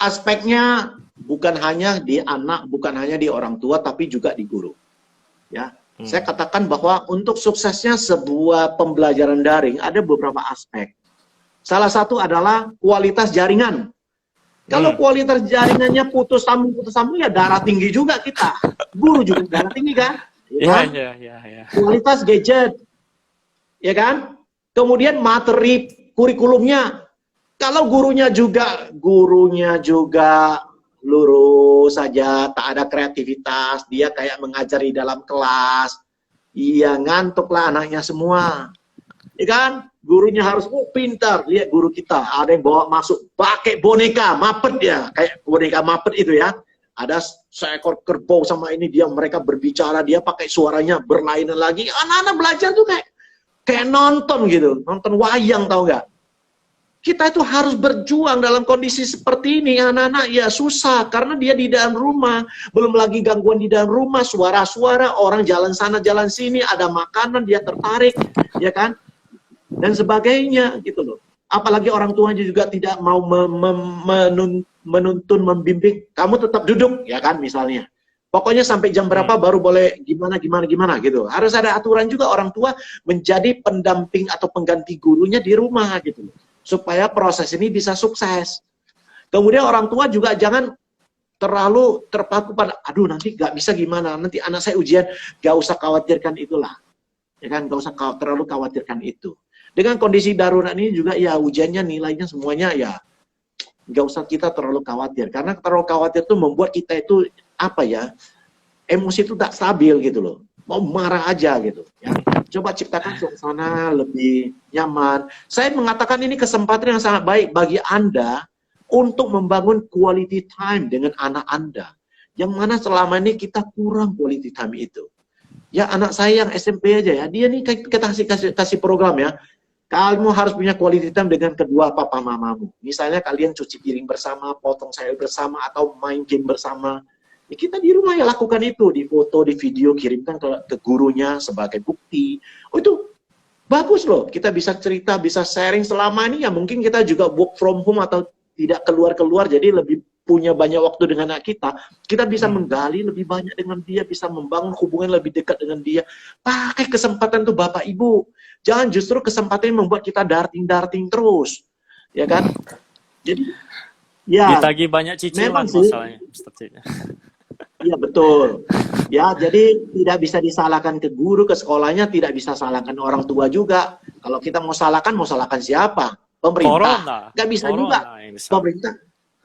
Speaker 2: Aspeknya bukan hanya di anak, bukan hanya di orang tua, tapi juga di guru. Ya. Saya katakan bahwa untuk suksesnya sebuah pembelajaran daring ada beberapa aspek. Salah satu adalah kualitas jaringan. Kalau kualitas jaringannya putus sambung ya darah tinggi juga kita. Guru juga darah tinggi kan?
Speaker 1: Iya.
Speaker 2: Kualitas gadget. Ya kan? Kemudian materi kurikulumnya. Kalau gurunya juga lurus saja, tak ada kreativitas, dia kayak mengajari dalam kelas, iya ngantuklah anaknya semua, ya kan? Gurunya harus pintar, lihat guru kita, ada yang bawa masuk pakai boneka Muppet ya, kayak boneka Muppet itu ya, ada seekor kerbau sama ini mereka berbicara, dia pakai suaranya berlainan lagi, anak-anak belajar tuh kayak nonton gitu, nonton wayang, tahu nggak? Kita itu harus berjuang dalam kondisi seperti ini, anak-anak ya susah, karena dia di dalam rumah, belum lagi gangguan di dalam rumah, suara-suara, orang jalan sana, jalan sini, ada makanan, dia tertarik, ya kan? Dan sebagainya, gitu loh. Apalagi orang tuanya juga tidak mau menuntun, membimbing, kamu tetap duduk, ya kan, misalnya. Pokoknya sampai jam berapa baru boleh gimana gitu. Harus ada aturan juga orang tua menjadi pendamping atau pengganti gurunya di rumah, gitu loh. Supaya proses ini bisa sukses. Kemudian orang tua juga jangan terlalu terpaku pada, aduh nanti nggak bisa gimana, nanti anak saya ujian, nggak usah khawatirkan itulah. Ya kan, nggak usah terlalu khawatirkan itu. Dengan kondisi darurat ini juga ya ujiannya nilainya semuanya ya, nggak usah kita terlalu khawatir. Karena terlalu khawatir itu membuat kita itu, apa ya, emosi itu tak stabil gitu loh. Mau marah aja gitu. Ya. Coba ciptakan suasana lebih nyaman. Saya mengatakan ini kesempatan yang sangat baik bagi Anda untuk membangun quality time dengan anak Anda. Yang mana selama ini kita kurang quality time itu. Ya anak saya yang SMP aja ya, dia nih kita kasih program ya. Kamu harus punya quality time dengan kedua papa mamamu. Misalnya kalian cuci piring bersama, potong sayur bersama, atau main game bersama. Ya, kita di rumah ya lakukan itu, di foto, di video, kirimkan ke gurunya sebagai bukti. Oh itu bagus loh, kita bisa cerita, bisa sharing selama ini ya mungkin kita juga work from home atau tidak keluar-keluar, jadi lebih punya banyak waktu dengan anak kita. Kita bisa menggali lebih banyak dengan dia, bisa membangun hubungan lebih dekat dengan dia. Pakai kesempatan tuh Bapak Ibu. Jangan justru kesempatan yang membuat kita darting-darting terus. Ya kan? Jadi, ya
Speaker 1: Ditagih banyak
Speaker 2: memang
Speaker 1: cicilan
Speaker 2: sih.
Speaker 1: masalahnya, Mr. T.
Speaker 2: Iya betul. Ya, jadi tidak bisa disalahkan ke guru, ke sekolahnya, tidak bisa salahkan orang tua juga. Kalau kita mau salahkan siapa? Pemerintah.
Speaker 1: Corona,
Speaker 2: Nggak bisa juga.
Speaker 1: corona ini salah.
Speaker 2: Pemerintah.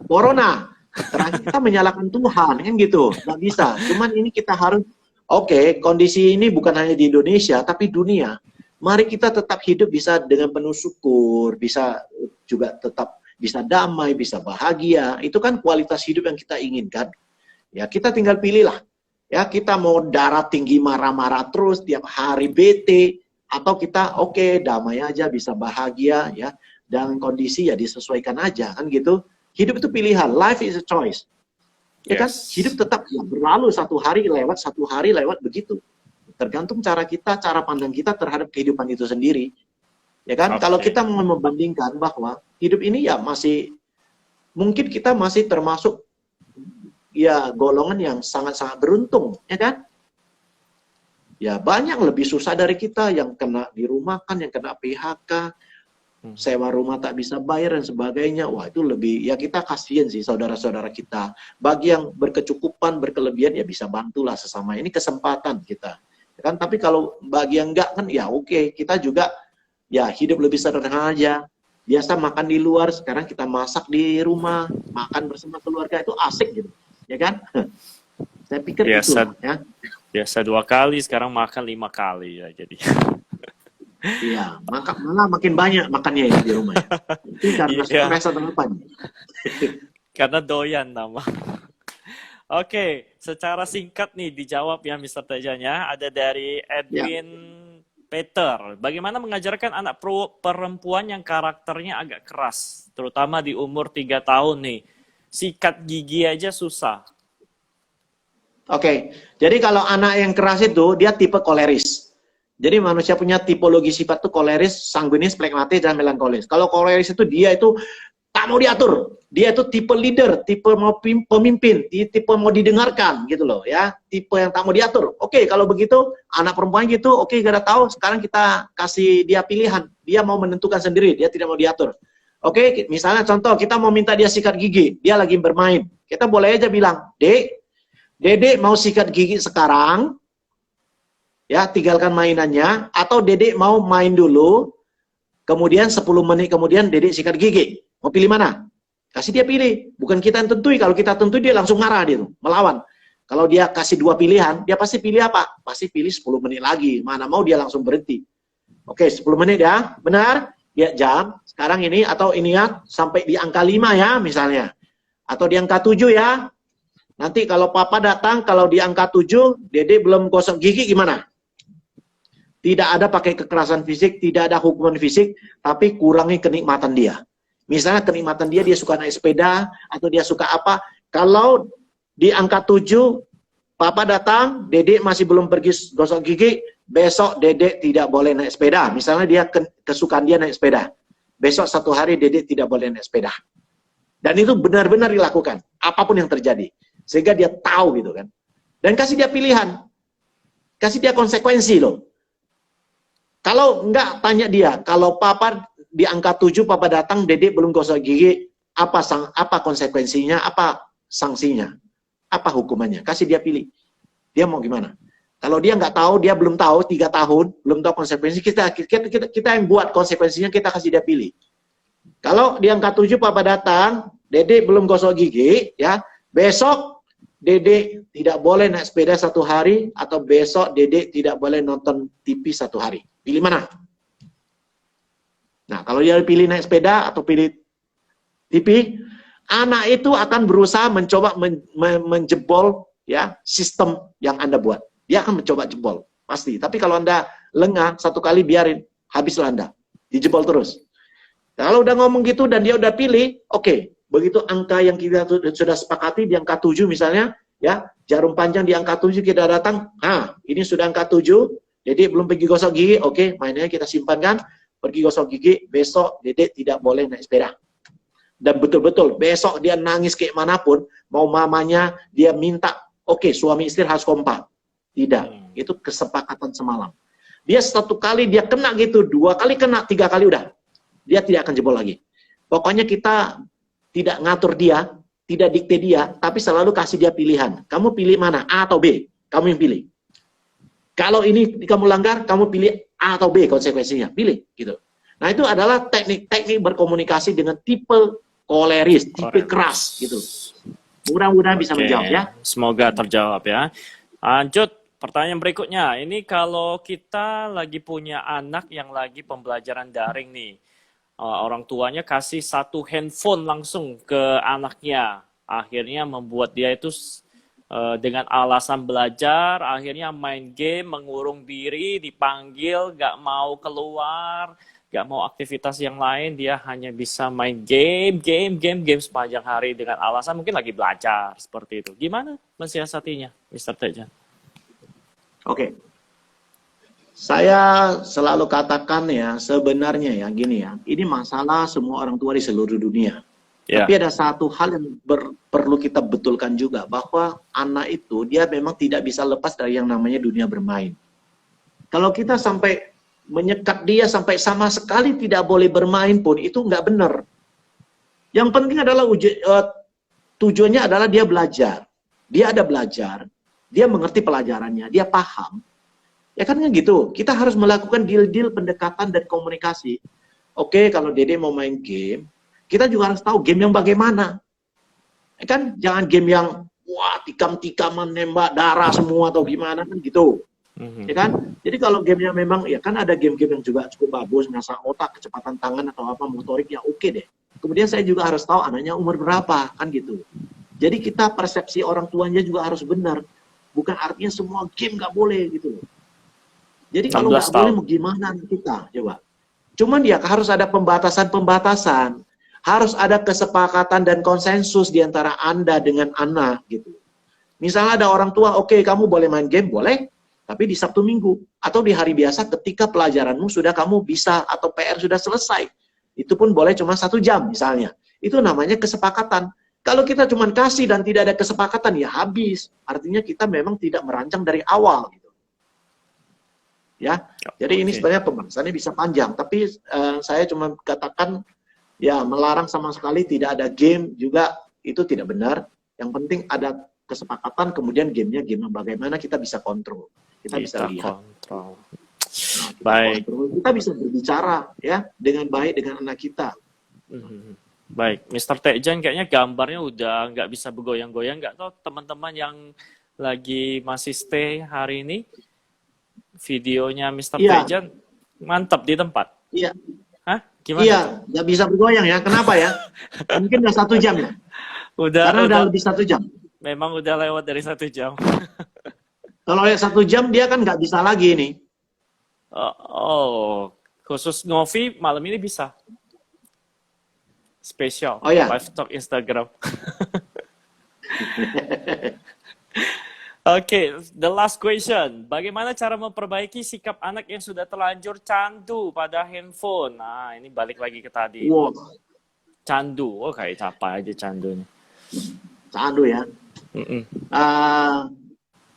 Speaker 2: Corona. Terakhir kita menyalahkan Tuhan, kan gitu. Nggak bisa. Cuman ini kita harus, oke, kondisi ini bukan hanya di Indonesia, tapi dunia. Mari kita tetap hidup bisa dengan penuh syukur, bisa juga tetap bisa damai, bisa bahagia. Itu kan kualitas hidup yang kita inginkan. Ya, kita tinggal pilihlah. Ya, kita mau darah tinggi marah-marah terus tiap hari bete, atau kita oke, damai aja, bisa bahagia ya, dan kondisi ya disesuaikan aja kan gitu. Hidup itu pilihan, life is a choice. Ya kan?
Speaker 1: Yes.
Speaker 2: Hidup tetap ya, berlalu satu hari lewat begitu. Tergantung cara kita, cara pandang kita terhadap kehidupan itu sendiri. Ya kan?
Speaker 1: Oke.
Speaker 2: Kalau kita mau membandingkan bahwa hidup ini ya masih, mungkin kita masih termasuk ya golongan yang sangat-sangat beruntung, ya kan? Ya banyak lebih susah dari kita yang kena dirumahkan, yang kena PHK, sewa rumah tak bisa bayar dan sebagainya. Wah itu lebih, ya kita kasihan sih saudara-saudara kita. Bagi yang berkecukupan, berkelebihan ya bisa bantulah sesama. Ini kesempatan kita, ya kan? Tapi kalau bagi yang enggak kan ya oke, kita juga ya hidup lebih sederhana aja. Biasa makan di luar, sekarang kita masak di rumah, makan bersama keluarga, itu asik gitu. Ya kan? Saya pikir
Speaker 1: Biasa,
Speaker 2: itu ya.
Speaker 1: biasa 2 kali, sekarang makan 5 kali ya jadi.
Speaker 2: Iya, malah makin banyak makannya ya di rumah. Ya. Itu karena
Speaker 1: Iya.
Speaker 2: stres atau apa?
Speaker 1: Karena doyan nama. Oke, secara singkat nih dijawab ya Mr. Tejanya. Ada dari Edwin Peter. Bagaimana mengajarkan anak perempuan yang karakternya agak keras, terutama di umur 3 tahun nih. Sikat gigi aja susah.
Speaker 2: Oke, jadi kalau anak yang keras itu dia tipe koleris. Jadi manusia punya tipologi sifat tuh koleris, sanguinis, flegmatis, dan melankolis. Kalau koleris itu dia itu tak mau diatur. Dia itu tipe leader, tipe mau pemimpin, tipe mau didengarkan gitu loh ya. Tipe yang tak mau diatur. Oke, kalau begitu anak perempuan gitu, oke, gak ada tahu. Sekarang kita kasih dia pilihan. Dia mau menentukan sendiri, dia tidak mau diatur. Oke, misalnya contoh kita mau minta dia sikat gigi, dia lagi bermain. Kita boleh aja bilang, Dedek mau sikat gigi sekarang, ya tinggalkan mainannya, atau Dedek mau main dulu, kemudian 10 menit kemudian Dedek sikat gigi. Mau pilih mana? Kasih dia pilih. Bukan kita yang tentui. Kalau kita tentui dia langsung marah dia tuh, melawan. Kalau dia kasih 2 pilihan, dia pasti pilih apa? Pasti pilih 10 menit lagi. Mana mau dia langsung berhenti. Oke, 10 menit ya. Benar? Dia jam sekarang ini atau ini ya sampai di angka 5 ya misalnya. Atau di angka 7 ya. Nanti kalau papa datang, kalau di angka 7, Dede belum gosok gigi gimana? Tidak ada pakai kekerasan fisik, tidak ada hukuman fisik, tapi kurangi kenikmatan dia. Misalnya kenikmatan dia suka naik sepeda, atau dia suka apa. Kalau di angka 7, papa datang, Dede masih belum pergi gosok gigi, besok Dede tidak boleh naik sepeda. Misalnya dia kesukaan dia naik sepeda. Besok 1 hari Dede tidak boleh naik sepeda. Dan itu benar-benar dilakukan, apapun yang terjadi. Sehingga dia tahu gitu kan. Dan kasih dia pilihan. Kasih dia konsekuensi loh. Kalau enggak, tanya dia. Kalau papa di angka 7, papa datang, Dedek belum gosok gigi, apa konsekuensinya, apa sanksinya, apa hukumannya. Kasih dia pilih. Dia mau gimana. Kalau dia nggak tahu, dia belum tahu, 3 tahun, belum tahu konsekuensi, kita yang buat konsekuensinya, kita kasih dia pilih. Kalau di angka 7, papa datang, Dedek belum gosok gigi, ya, besok Dedek tidak boleh naik sepeda 1 hari, atau besok Dedek tidak boleh nonton TV 1 hari. Pilih mana? Nah, kalau dia pilih naik sepeda atau pilih TV, anak itu akan berusaha mencoba menjebol ya sistem yang Anda buat. Dia akan mencoba jebol, pasti. Tapi kalau Anda lengah, 1 kali biarin, habislah Anda. Dijebol terus. Kalau udah ngomong gitu dan dia udah pilih, oke. Begitu angka yang kita sudah sepakati di angka 7 misalnya, ya, jarum panjang di angka 7 kita datang, ini sudah angka 7, Dedek belum pergi gosok gigi, oke, mainnya kita simpankan, pergi gosok gigi, besok Dedek tidak boleh naik sepeda. Dan betul-betul, besok dia nangis kayak manapun, mau mamanya, dia minta, oke, suami istri harus kompak. Tidak, itu kesepakatan semalam. Dia satu kali dia kena gitu, 2 kali kena, 3 kali udah. Dia tidak akan jebol lagi. Pokoknya kita tidak ngatur dia, tidak dikte dia, tapi selalu kasih dia pilihan. Kamu pilih mana, A atau B? Kamu yang pilih. Kalau ini kamu langgar, kamu pilih A atau B konsekuensinya. Pilih, gitu. Nah, itu adalah teknik-teknik berkomunikasi dengan tipe koleris, tipe keras, gitu. Mudah-mudahan bisa menjawab, ya.
Speaker 1: Semoga terjawab, ya. Lanjut, pertanyaan berikutnya. Ini kalau kita lagi punya anak yang lagi pembelajaran daring nih. Orang tuanya kasih satu handphone langsung ke anaknya. Akhirnya membuat dia itu dengan alasan belajar, akhirnya main game, mengurung diri, dipanggil, gak mau keluar, gak mau aktivitas yang lain, dia hanya bisa main game sepanjang hari dengan alasan mungkin lagi belajar, seperti itu. Gimana mensiasatinya, Mr. Tejan?
Speaker 2: Oke. Saya selalu katakan ya, sebenarnya ya, gini ya, ini masalah semua orang tua di seluruh dunia.
Speaker 1: Yeah.
Speaker 2: Tapi ada satu hal yang perlu kita betulkan juga, bahwa anak itu, dia memang tidak bisa lepas dari yang namanya dunia bermain. Kalau kita sampai menyekat dia sampai sama sekali tidak boleh bermain pun, itu nggak benar. Yang penting adalah tujuannya adalah dia belajar. Dia ada belajar, dia mengerti pelajarannya, dia paham. Ya kan gitu, kita harus melakukan deal-deal pendekatan dan komunikasi. Oke, kalau Dede mau main game, kita juga harus tahu game yang bagaimana. Ya kan, jangan game yang, wah, tikam-tikaman, nembak darah semua atau gimana, kan gitu. Ya kan, jadi kalau gamenya memang, ya kan ada game-game yang juga cukup bagus, ngasah otak, kecepatan tangan atau apa, motorik, ya oke deh. Kemudian saya juga harus tahu anaknya umur berapa, kan gitu. Jadi kita persepsi orang tuanya juga harus benar. Bukan artinya semua game nggak boleh gitu loh. Jadi kalau nggak boleh mau gimana kita, coba. Cuman ya harus ada pembatasan-pembatasan. Harus ada kesepakatan dan konsensus di antara Anda dengan anak gitu. Misalnya ada orang tua, oke, kamu boleh main game, boleh. Tapi di Sabtu Minggu. Atau di hari biasa ketika pelajaranmu sudah kamu bisa atau PR sudah selesai. Itu pun boleh cuma 1 jam misalnya. Itu namanya kesepakatan. Kalau kita cuma kasih dan tidak ada kesepakatan, ya habis. Artinya kita memang tidak merancang dari awal. Gitu. Ya, jadi ini sebenarnya pembahasannya bisa panjang, tapi saya cuma katakan ya melarang sama sekali tidak ada game juga itu tidak benar. Yang penting ada kesepakatan, kemudian gamenya bagaimana kita bisa kontrol, kita bisa lihat.
Speaker 1: Kontrol.
Speaker 2: Nah,
Speaker 1: Baik.
Speaker 2: Kontrol. Kita bisa berbicara ya dengan baik dengan anak kita.
Speaker 1: Baik, Mr. Tejan kayaknya gambarnya udah nggak bisa bergoyang-goyang, nggak tahu teman-teman yang lagi masih stay hari ini. Videonya Mr. Tejan mantap di tempat.
Speaker 2: Iya.
Speaker 1: Hah? Gimana?
Speaker 2: Iya, nggak bisa bergoyang ya. Kenapa ya? Mungkin udah 1 jam ya. Karena udah lebih 1 jam.
Speaker 1: Memang udah lewat dari 1 jam.
Speaker 2: Kalau ya 1 jam dia kan nggak bisa lagi ini.
Speaker 1: Khusus Ngovi malam ini bisa. Spesial.
Speaker 2: Oh ya.
Speaker 1: Live talk Instagram. Oke, the last question. Bagaimana cara memperbaiki sikap anak yang sudah terlanjur candu pada handphone? Nah, ini balik lagi ke tadi.
Speaker 2: Wow.
Speaker 1: Candu. Kayak apa aja candunya?
Speaker 2: Candu ya.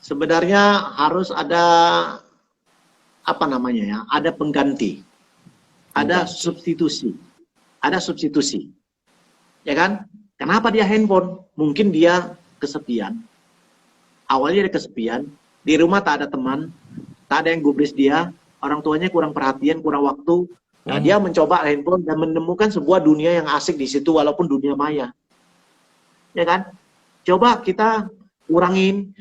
Speaker 2: Sebenarnya harus ada apa namanya ya? Ada pengganti. Ada substitusi. Ada substitusi. Ya kan? Kenapa dia handphone? Mungkin dia kesepian. Awalnya dia kesepian, di rumah tak ada teman, tak ada yang gubris dia, orang tuanya kurang perhatian, kurang waktu. Nah, dia mencoba handphone dan menemukan sebuah dunia yang asik di situ, walaupun dunia maya. Ya kan? Coba kita kurangin,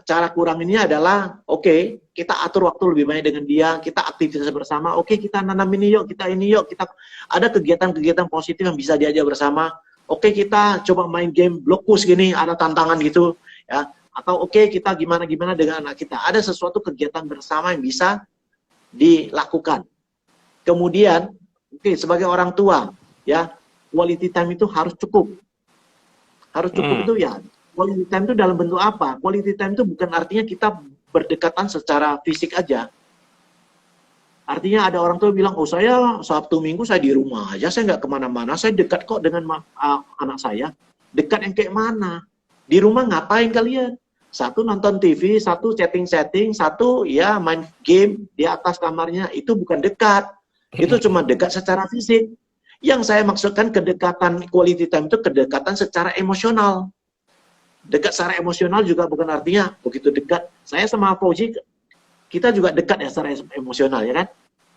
Speaker 2: cara kuranginnya adalah, oke, kita atur waktu lebih banyak dengan dia, kita aktivitas bersama, oke, kita nanam ini yuk, kita ada kegiatan-kegiatan positif yang bisa diajak bersama, oke, kita coba main game blokus gini, ada tantangan gitu, ya. Atau oke, kita gimana-gimana dengan anak kita. Ada sesuatu kegiatan bersama yang bisa dilakukan. Kemudian, sebagai orang tua, ya, quality time itu harus cukup. Harus cukup itu ya, Quality time itu dalam bentuk apa? Quality time itu bukan artinya kita berdekatan secara fisik aja. Artinya ada orang tua bilang, oh saya Sabtu Minggu saya di rumah aja, saya nggak kemana-mana, saya dekat kok dengan anak saya. Dekat yang kayak mana? Di rumah ngapain kalian? Satu nonton TV, satu chatting-chatting, satu ya main game di atas kamarnya. Itu bukan dekat. Itu cuma dekat secara fisik. Yang saya maksudkan kedekatan quality time itu kedekatan secara emosional. Dekat secara emosional juga bukan artinya begitu dekat. Saya sama Fauzi, kita juga dekat ya secara emosional, ya kan?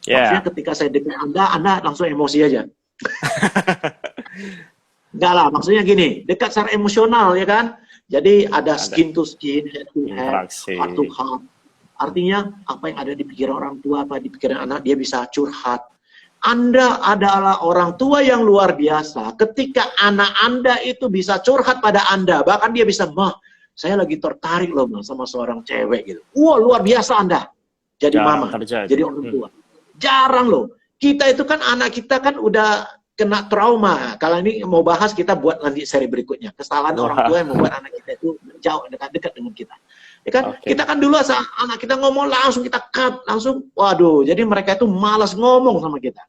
Speaker 2: Maksudnya ketika saya dekat Anda langsung emosi aja. Enggak lah, maksudnya gini, dekat secara emosional, ya kan? Jadi ada skin to skin, head to head, heart to heart. Artinya apa yang ada di pikiran orang tua, apa di pikiran anak, dia bisa curhat. Anda adalah orang tua yang luar biasa. Ketika anak Anda itu bisa curhat pada Anda, bahkan dia bisa, "Mah, saya lagi tertarik loh sama seorang cewek," gitu. Wah, luar biasa Anda. Jadi mama, jadi orang tua. Jarang loh. Kita itu kan, anak kita kan udah kena trauma. Kalau ini mau bahas, kita buat nanti seri berikutnya. Kesalahan orang tua yang membuat anak kita itu jauh, dekat-dekat dengan kita. Ya kan? Kita kan dulu saat anak kita ngomong langsung kita cut, langsung, waduh. Jadi mereka itu malas ngomong sama kita.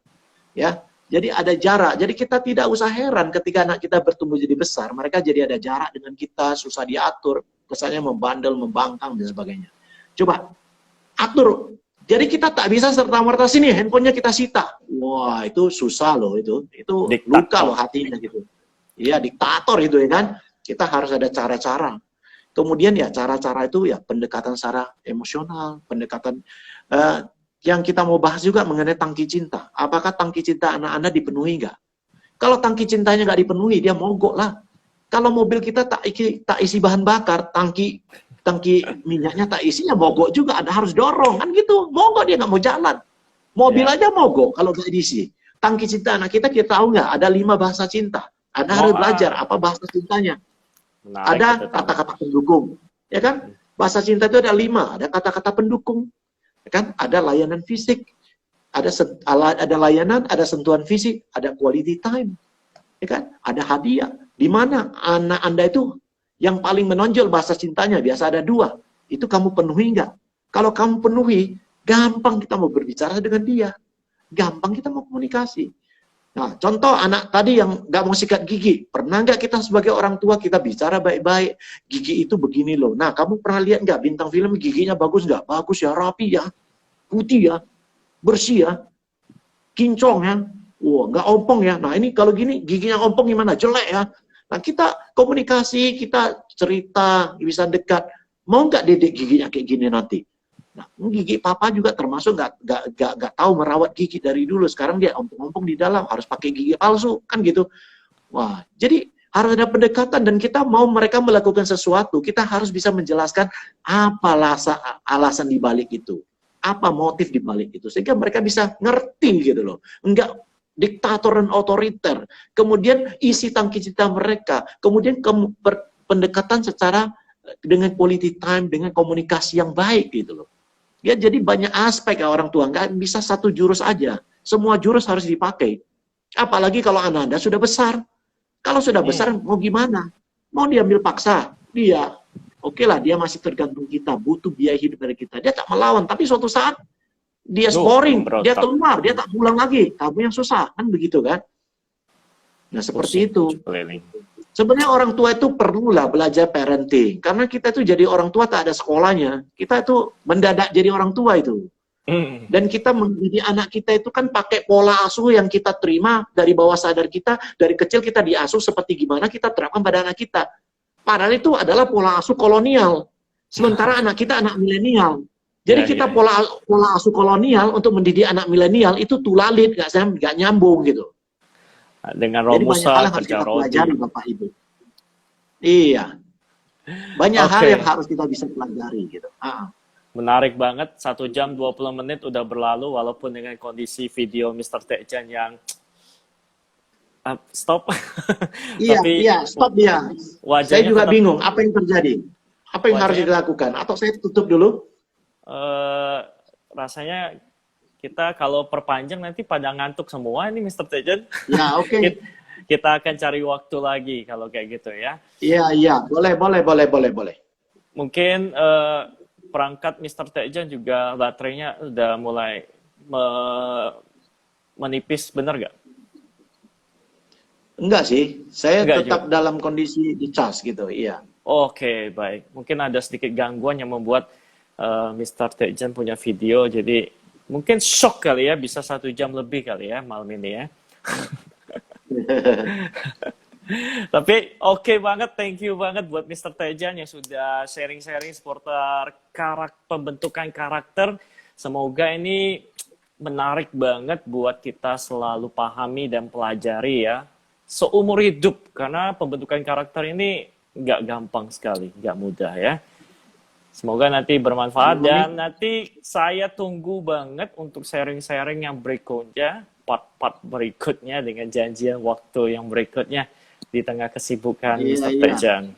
Speaker 2: Ya, jadi ada jarak. Jadi kita tidak usah heran ketika anak kita bertumbuh jadi besar, mereka jadi ada jarak dengan kita, susah diatur, kesannya membandel, membangkang dan sebagainya. Coba atur. Jadi kita tak bisa serta-merta sini handphonenya kita sita. Wah, itu susah loh itu. Itu luka loh hatinya gitu. Iya, diktator itu, ya kan. Kita harus ada cara-cara. Kemudian ya cara-cara itu ya pendekatan secara emosional, pendekatan yang kita mau bahas juga mengenai tangki cinta. Apakah tangki cinta anak-anak dipenuhi nggak? Kalau tangki cintanya nggak dipenuhi, dia mogok lah. Kalau mobil kita tak isi bahan bakar, tangki minyaknya tak isinya, mogok juga. Ada harus dorong, kan gitu. Mogok, dia nggak mau jalan. Mobil aja mogok kalau nggak diisi. Tangki cinta anak kita tahu nggak? Ada 5 bahasa cinta. Anda harus belajar apa bahasa cintanya. Ada kata-kata pendukung. Ya kan? Bahasa cinta itu ada 5. Ada kata-kata pendukung. Kan ada layanan fisik, ada layanan, ada sentuhan fisik, ada quality time, ya kan? Ada hadiah. Di mana anak Anda itu yang paling menonjol bahasa cintanya biasa ada 2. Itu kamu penuhi nggak? Kalau kamu penuhi, gampang kita mau berbicara dengan dia, gampang kita mau komunikasi. Nah, contoh anak tadi yang nggak mau sikat gigi, pernah nggak kita sebagai orang tua kita bicara baik-baik, gigi itu begini loh. Nah, kamu pernah lihat nggak bintang film giginya bagus nggak? Bagus ya, rapi ya, putih ya, bersih ya, kincong ya, wah nggak ompong ya. Nah ini kalau gini giginya ompong gimana? Jelek ya. Nah kita komunikasi, kita cerita, bisa dekat. Mau nggak dedek giginya kayak gini nanti? Nah, gigi papa juga termasuk nggak tahu merawat gigi dari dulu. Sekarang dia ompong-ompong di dalam, harus pakai gigi palsu, kan gitu. Wah, jadi harus ada pendekatan dan kita mau mereka melakukan sesuatu, kita harus bisa menjelaskan apa alasan di balik itu. Apa motif di balik itu. Sehingga mereka bisa ngerti gitu loh. Enggak diktator dan otoriter. Kemudian isi tangki cinta mereka. Kemudian pendekatan secara dengan quality time, dengan komunikasi yang baik gitu loh. Ya, jadi banyak aspek ya orang tua, nggak bisa satu jurus aja. Semua jurus harus dipakai. Apalagi kalau anak Anda sudah besar. Kalau sudah besar mau gimana? Mau diambil paksa? Dia, oke lah, dia masih tergantung kita, butuh biaya hidup dari kita. Dia tak melawan, tapi suatu saat dia scoring, dia keluar, dia tak pulang lagi. Kamu yang susah, kan begitu kan? Nah seperti itu. Sebenarnya orang tua itu perlulah belajar parenting. Karena kita itu jadi orang tua tak ada sekolahnya. Kita itu mendadak jadi orang tua itu. Dan kita mendidik anak kita itu kan pakai pola asuh yang kita terima dari bawah sadar kita. Dari kecil kita diasuh seperti gimana kita terapkan pada anak kita. Padahal itu adalah pola asuh kolonial. Sementara anak kita anak milenial. Jadi kita pola asuh kolonial untuk mendidik anak milenial itu tulalit, nggak nyambung gitu.
Speaker 1: Dengan rumusan kerja roti.
Speaker 2: Bapak Ibu. Iya. Banyak hal yang harus kita bisa pelajari gitu.
Speaker 1: Menarik banget, 1 jam 20 menit udah berlalu walaupun dengan kondisi video Mr. Tejan yang stop.
Speaker 2: Iya,
Speaker 1: tapi
Speaker 2: stop dia. Saya juga bingung apa yang terjadi. Apa yang harus dilakukan? Atau saya tutup dulu?
Speaker 1: Rasanya kita kalau perpanjang nanti pada ngantuk semua ini Mr. Tejan.
Speaker 2: Ya, oke.
Speaker 1: Kita akan cari waktu lagi kalau kayak gitu ya.
Speaker 2: Iya, iya, boleh.
Speaker 1: Mungkin perangkat Mr. Tejan juga baterainya udah mulai menipis, bener nggak?
Speaker 2: Enggak sih, saya
Speaker 1: Enggak
Speaker 2: tetap
Speaker 1: juga.
Speaker 2: dalam kondisi dicas gitu, iya.
Speaker 1: Oke, baik. Mungkin ada sedikit gangguan yang membuat Mr. Tejan punya video, jadi mungkin shock kali ya, bisa 1 jam lebih kali ya malam ini ya. Tapi oke banget, thank you banget buat Mr. Tejan yang sudah sharing-sharing seputar pembentukan karakter. Semoga ini menarik banget buat kita selalu pahami dan pelajari ya. Seumur hidup, karena pembentukan karakter ini nggak gampang sekali, nggak mudah ya. Semoga nanti bermanfaat dan nanti saya tunggu banget untuk sharing-sharing yang berikutnya, part-part berikutnya dengan janjian waktu yang berikutnya di tengah kesibukan Mr. Tejan.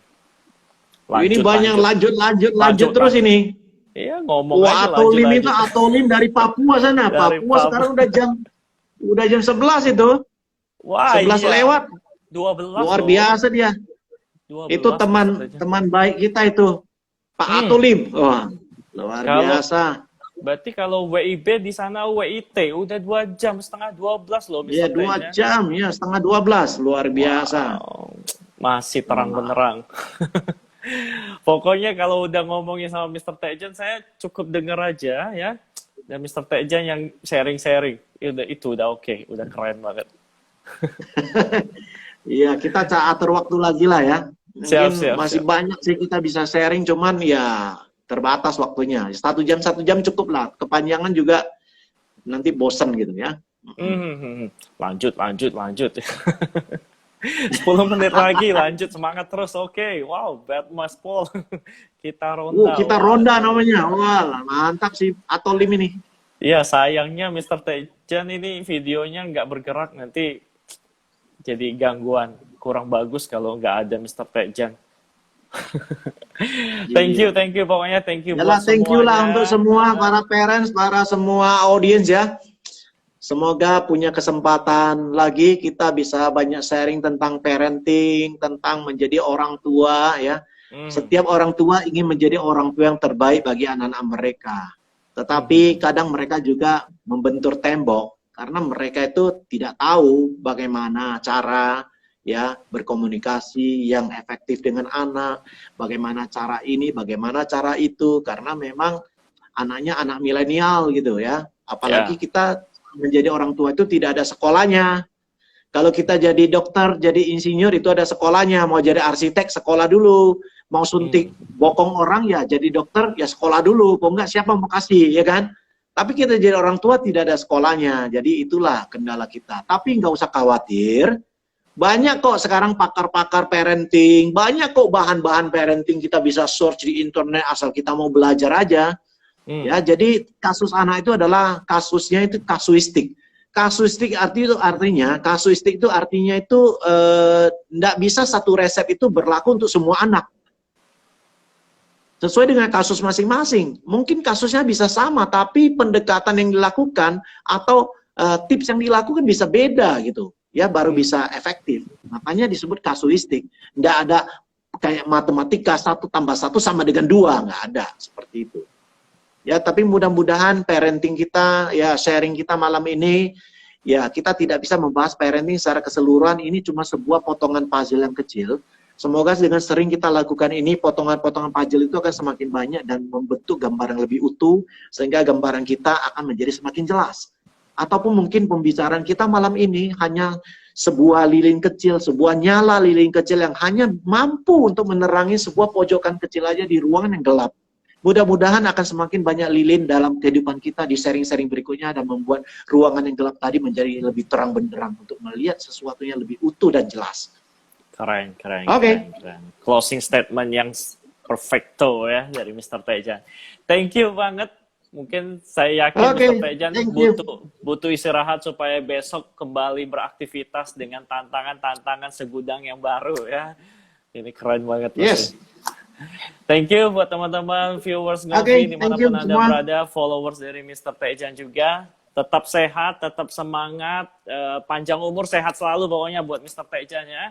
Speaker 2: Ini banyak lanjut terus
Speaker 1: lanjut.
Speaker 2: ini.
Speaker 1: Iya, ngomong
Speaker 2: Wah,
Speaker 1: aja lanjut.
Speaker 2: Atolim dari Papua sana.
Speaker 1: Dari
Speaker 2: Papua sekarang udah jam 11 itu.
Speaker 1: Wah,
Speaker 2: 11
Speaker 1: iya.
Speaker 2: lewat.
Speaker 1: 12
Speaker 2: Luar
Speaker 1: loh.
Speaker 2: biasa dia.
Speaker 1: 12
Speaker 2: Itu
Speaker 1: Mr. Tejan.
Speaker 2: teman baik kita itu. Pak Atolim. Wah, luar biasa.
Speaker 1: Berarti kalau WIB di sana WIT udah 2 jam, setengah 12 loh Mr.
Speaker 2: Iya, 2
Speaker 1: Tejan.
Speaker 2: jam, ya setengah 12. Luar biasa.
Speaker 1: Wow. Masih terang benderang. Pokoknya kalau udah ngomongin sama Mr. Tejan, saya cukup denger aja ya. Dan Mr. Tejan yang sharing-sharing, itu udah oke, udah keren banget.
Speaker 2: Iya, kita atur waktu lagi lah ya. Mungkin masih banyak sih kita bisa sharing, cuman ya terbatas waktunya. 1 jam cukup lah. Kepanjangan juga nanti bosen gitu ya.
Speaker 1: Lanjut. 10 menit lagi, lanjut, semangat terus. Oke, wow, bad mas Paul. Kita ronda.
Speaker 2: Kita ronda namanya. Wah, mantap sih Atolim ini.
Speaker 1: Iya, sayangnya Mr. Tejan ini videonya nggak bergerak, nanti jadi gangguan. Kurang bagus kalau nggak ada Mr. Tejan. Thank you, pokoknya thank you buat
Speaker 2: thank you lah untuk semua para parents, para semua audiens ya. Semoga punya kesempatan lagi kita bisa banyak sharing tentang parenting, tentang menjadi orang tua ya. Setiap orang tua ingin menjadi orang tua yang terbaik bagi anak-anak mereka. Tetapi kadang mereka juga membentur tembok karena mereka itu tidak tahu bagaimana cara ya berkomunikasi yang efektif dengan anak, bagaimana cara ini, bagaimana cara itu, karena memang anaknya anak milenial gitu ya. Apalagi kita menjadi orang tua itu tidak ada sekolahnya. Kalau kita jadi dokter, jadi insinyur itu ada sekolahnya. Mau jadi arsitek, sekolah dulu. Mau suntik bokong orang, ya jadi dokter, ya sekolah dulu. Kok enggak, siapa mau kasih, ya kan? Tapi kita jadi orang tua tidak ada sekolahnya. Jadi itulah kendala kita. Tapi nggak usah khawatir. Banyak kok sekarang pakar-pakar parenting. Banyak kok bahan-bahan parenting kita bisa search di internet asal kita mau belajar aja. Ya, jadi kasus anak itu adalah kasusnya itu kasuistik. Kasuistik artinya itu enggak bisa satu resep itu berlaku untuk semua anak. Sesuai dengan kasus masing-masing. Mungkin kasusnya bisa sama, tapi pendekatan yang dilakukan atau tips yang dilakukan bisa beda gitu. Ya, baru bisa efektif. Makanya disebut kasuistik. Enggak ada kayak matematika 1 tambah 1 sama dengan 2, enggak ada seperti itu. Ya, tapi mudah-mudahan parenting kita, ya sharing kita malam ini, ya kita tidak bisa membahas parenting secara keseluruhan, ini cuma sebuah potongan puzzle yang kecil. Semoga dengan sering kita lakukan ini, potongan-potongan puzzle itu akan semakin banyak dan membentuk gambaran lebih utuh, sehingga gambaran kita akan menjadi semakin jelas. Ataupun mungkin pembicaraan kita malam ini hanya sebuah lilin kecil, sebuah nyala lilin kecil yang hanya mampu untuk menerangi sebuah pojokan kecil aja di ruangan yang gelap. Mudah-mudahan akan semakin banyak lilin dalam kehidupan kita di sharing-sharing berikutnya dan membuat ruangan yang gelap tadi menjadi lebih terang benderang untuk melihat sesuatunya lebih utuh dan jelas.
Speaker 1: Keren.
Speaker 2: Oke.
Speaker 1: Closing statement yang perfecto ya dari Mr. Tejan. Thank you banget. Mungkin saya yakin Mr. Tejan butuh istirahat supaya besok kembali beraktivitas dengan tantangan-tantangan segudang yang baru ya. Ini keren banget.
Speaker 2: Yes.
Speaker 1: Thank you buat teman-teman viewers Ngopi dimanapun Anda berada, followers dari Mr. Tejan juga. Tetap sehat, tetap semangat, panjang umur, sehat selalu pokoknya buat Mr. Tejan ya.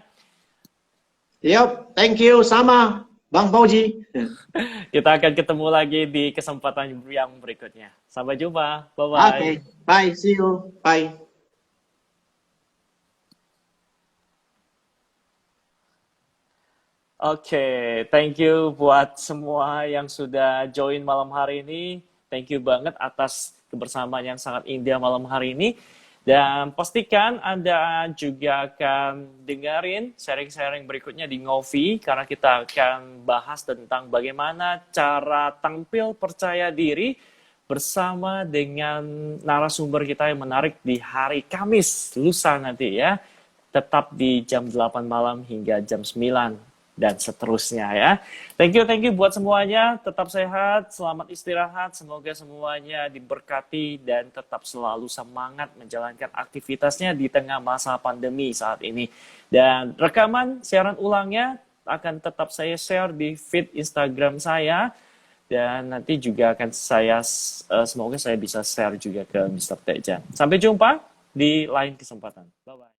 Speaker 2: Yap, thank you, sama Bang Fauji.
Speaker 1: Kita akan ketemu lagi di kesempatan yang berikutnya. Sampai jumpa.
Speaker 2: Oke,
Speaker 1: Bye-bye.
Speaker 2: bye, see you, bye.
Speaker 1: Oke, thank you buat semua yang sudah join malam hari ini. Thank you banget atas kebersamaan yang sangat indah malam hari ini. Dan pastikan Anda juga akan dengerin sharing-sharing berikutnya di Ngopi, karena kita akan bahas tentang bagaimana cara tampil percaya diri bersama dengan narasumber kita yang menarik di hari Kamis lusa nanti ya. Tetap di jam 8 malam hingga jam 9 dan seterusnya ya. Thank you buat semuanya. Tetap sehat, selamat istirahat. Semoga semuanya diberkati dan tetap selalu semangat menjalankan aktivitasnya di tengah masa pandemi saat ini. Dan rekaman siaran ulangnya akan tetap saya share di feed Instagram saya. Dan nanti juga akan semoga saya bisa share juga ke Mr. Tejan. Sampai jumpa di lain kesempatan. Bye-bye.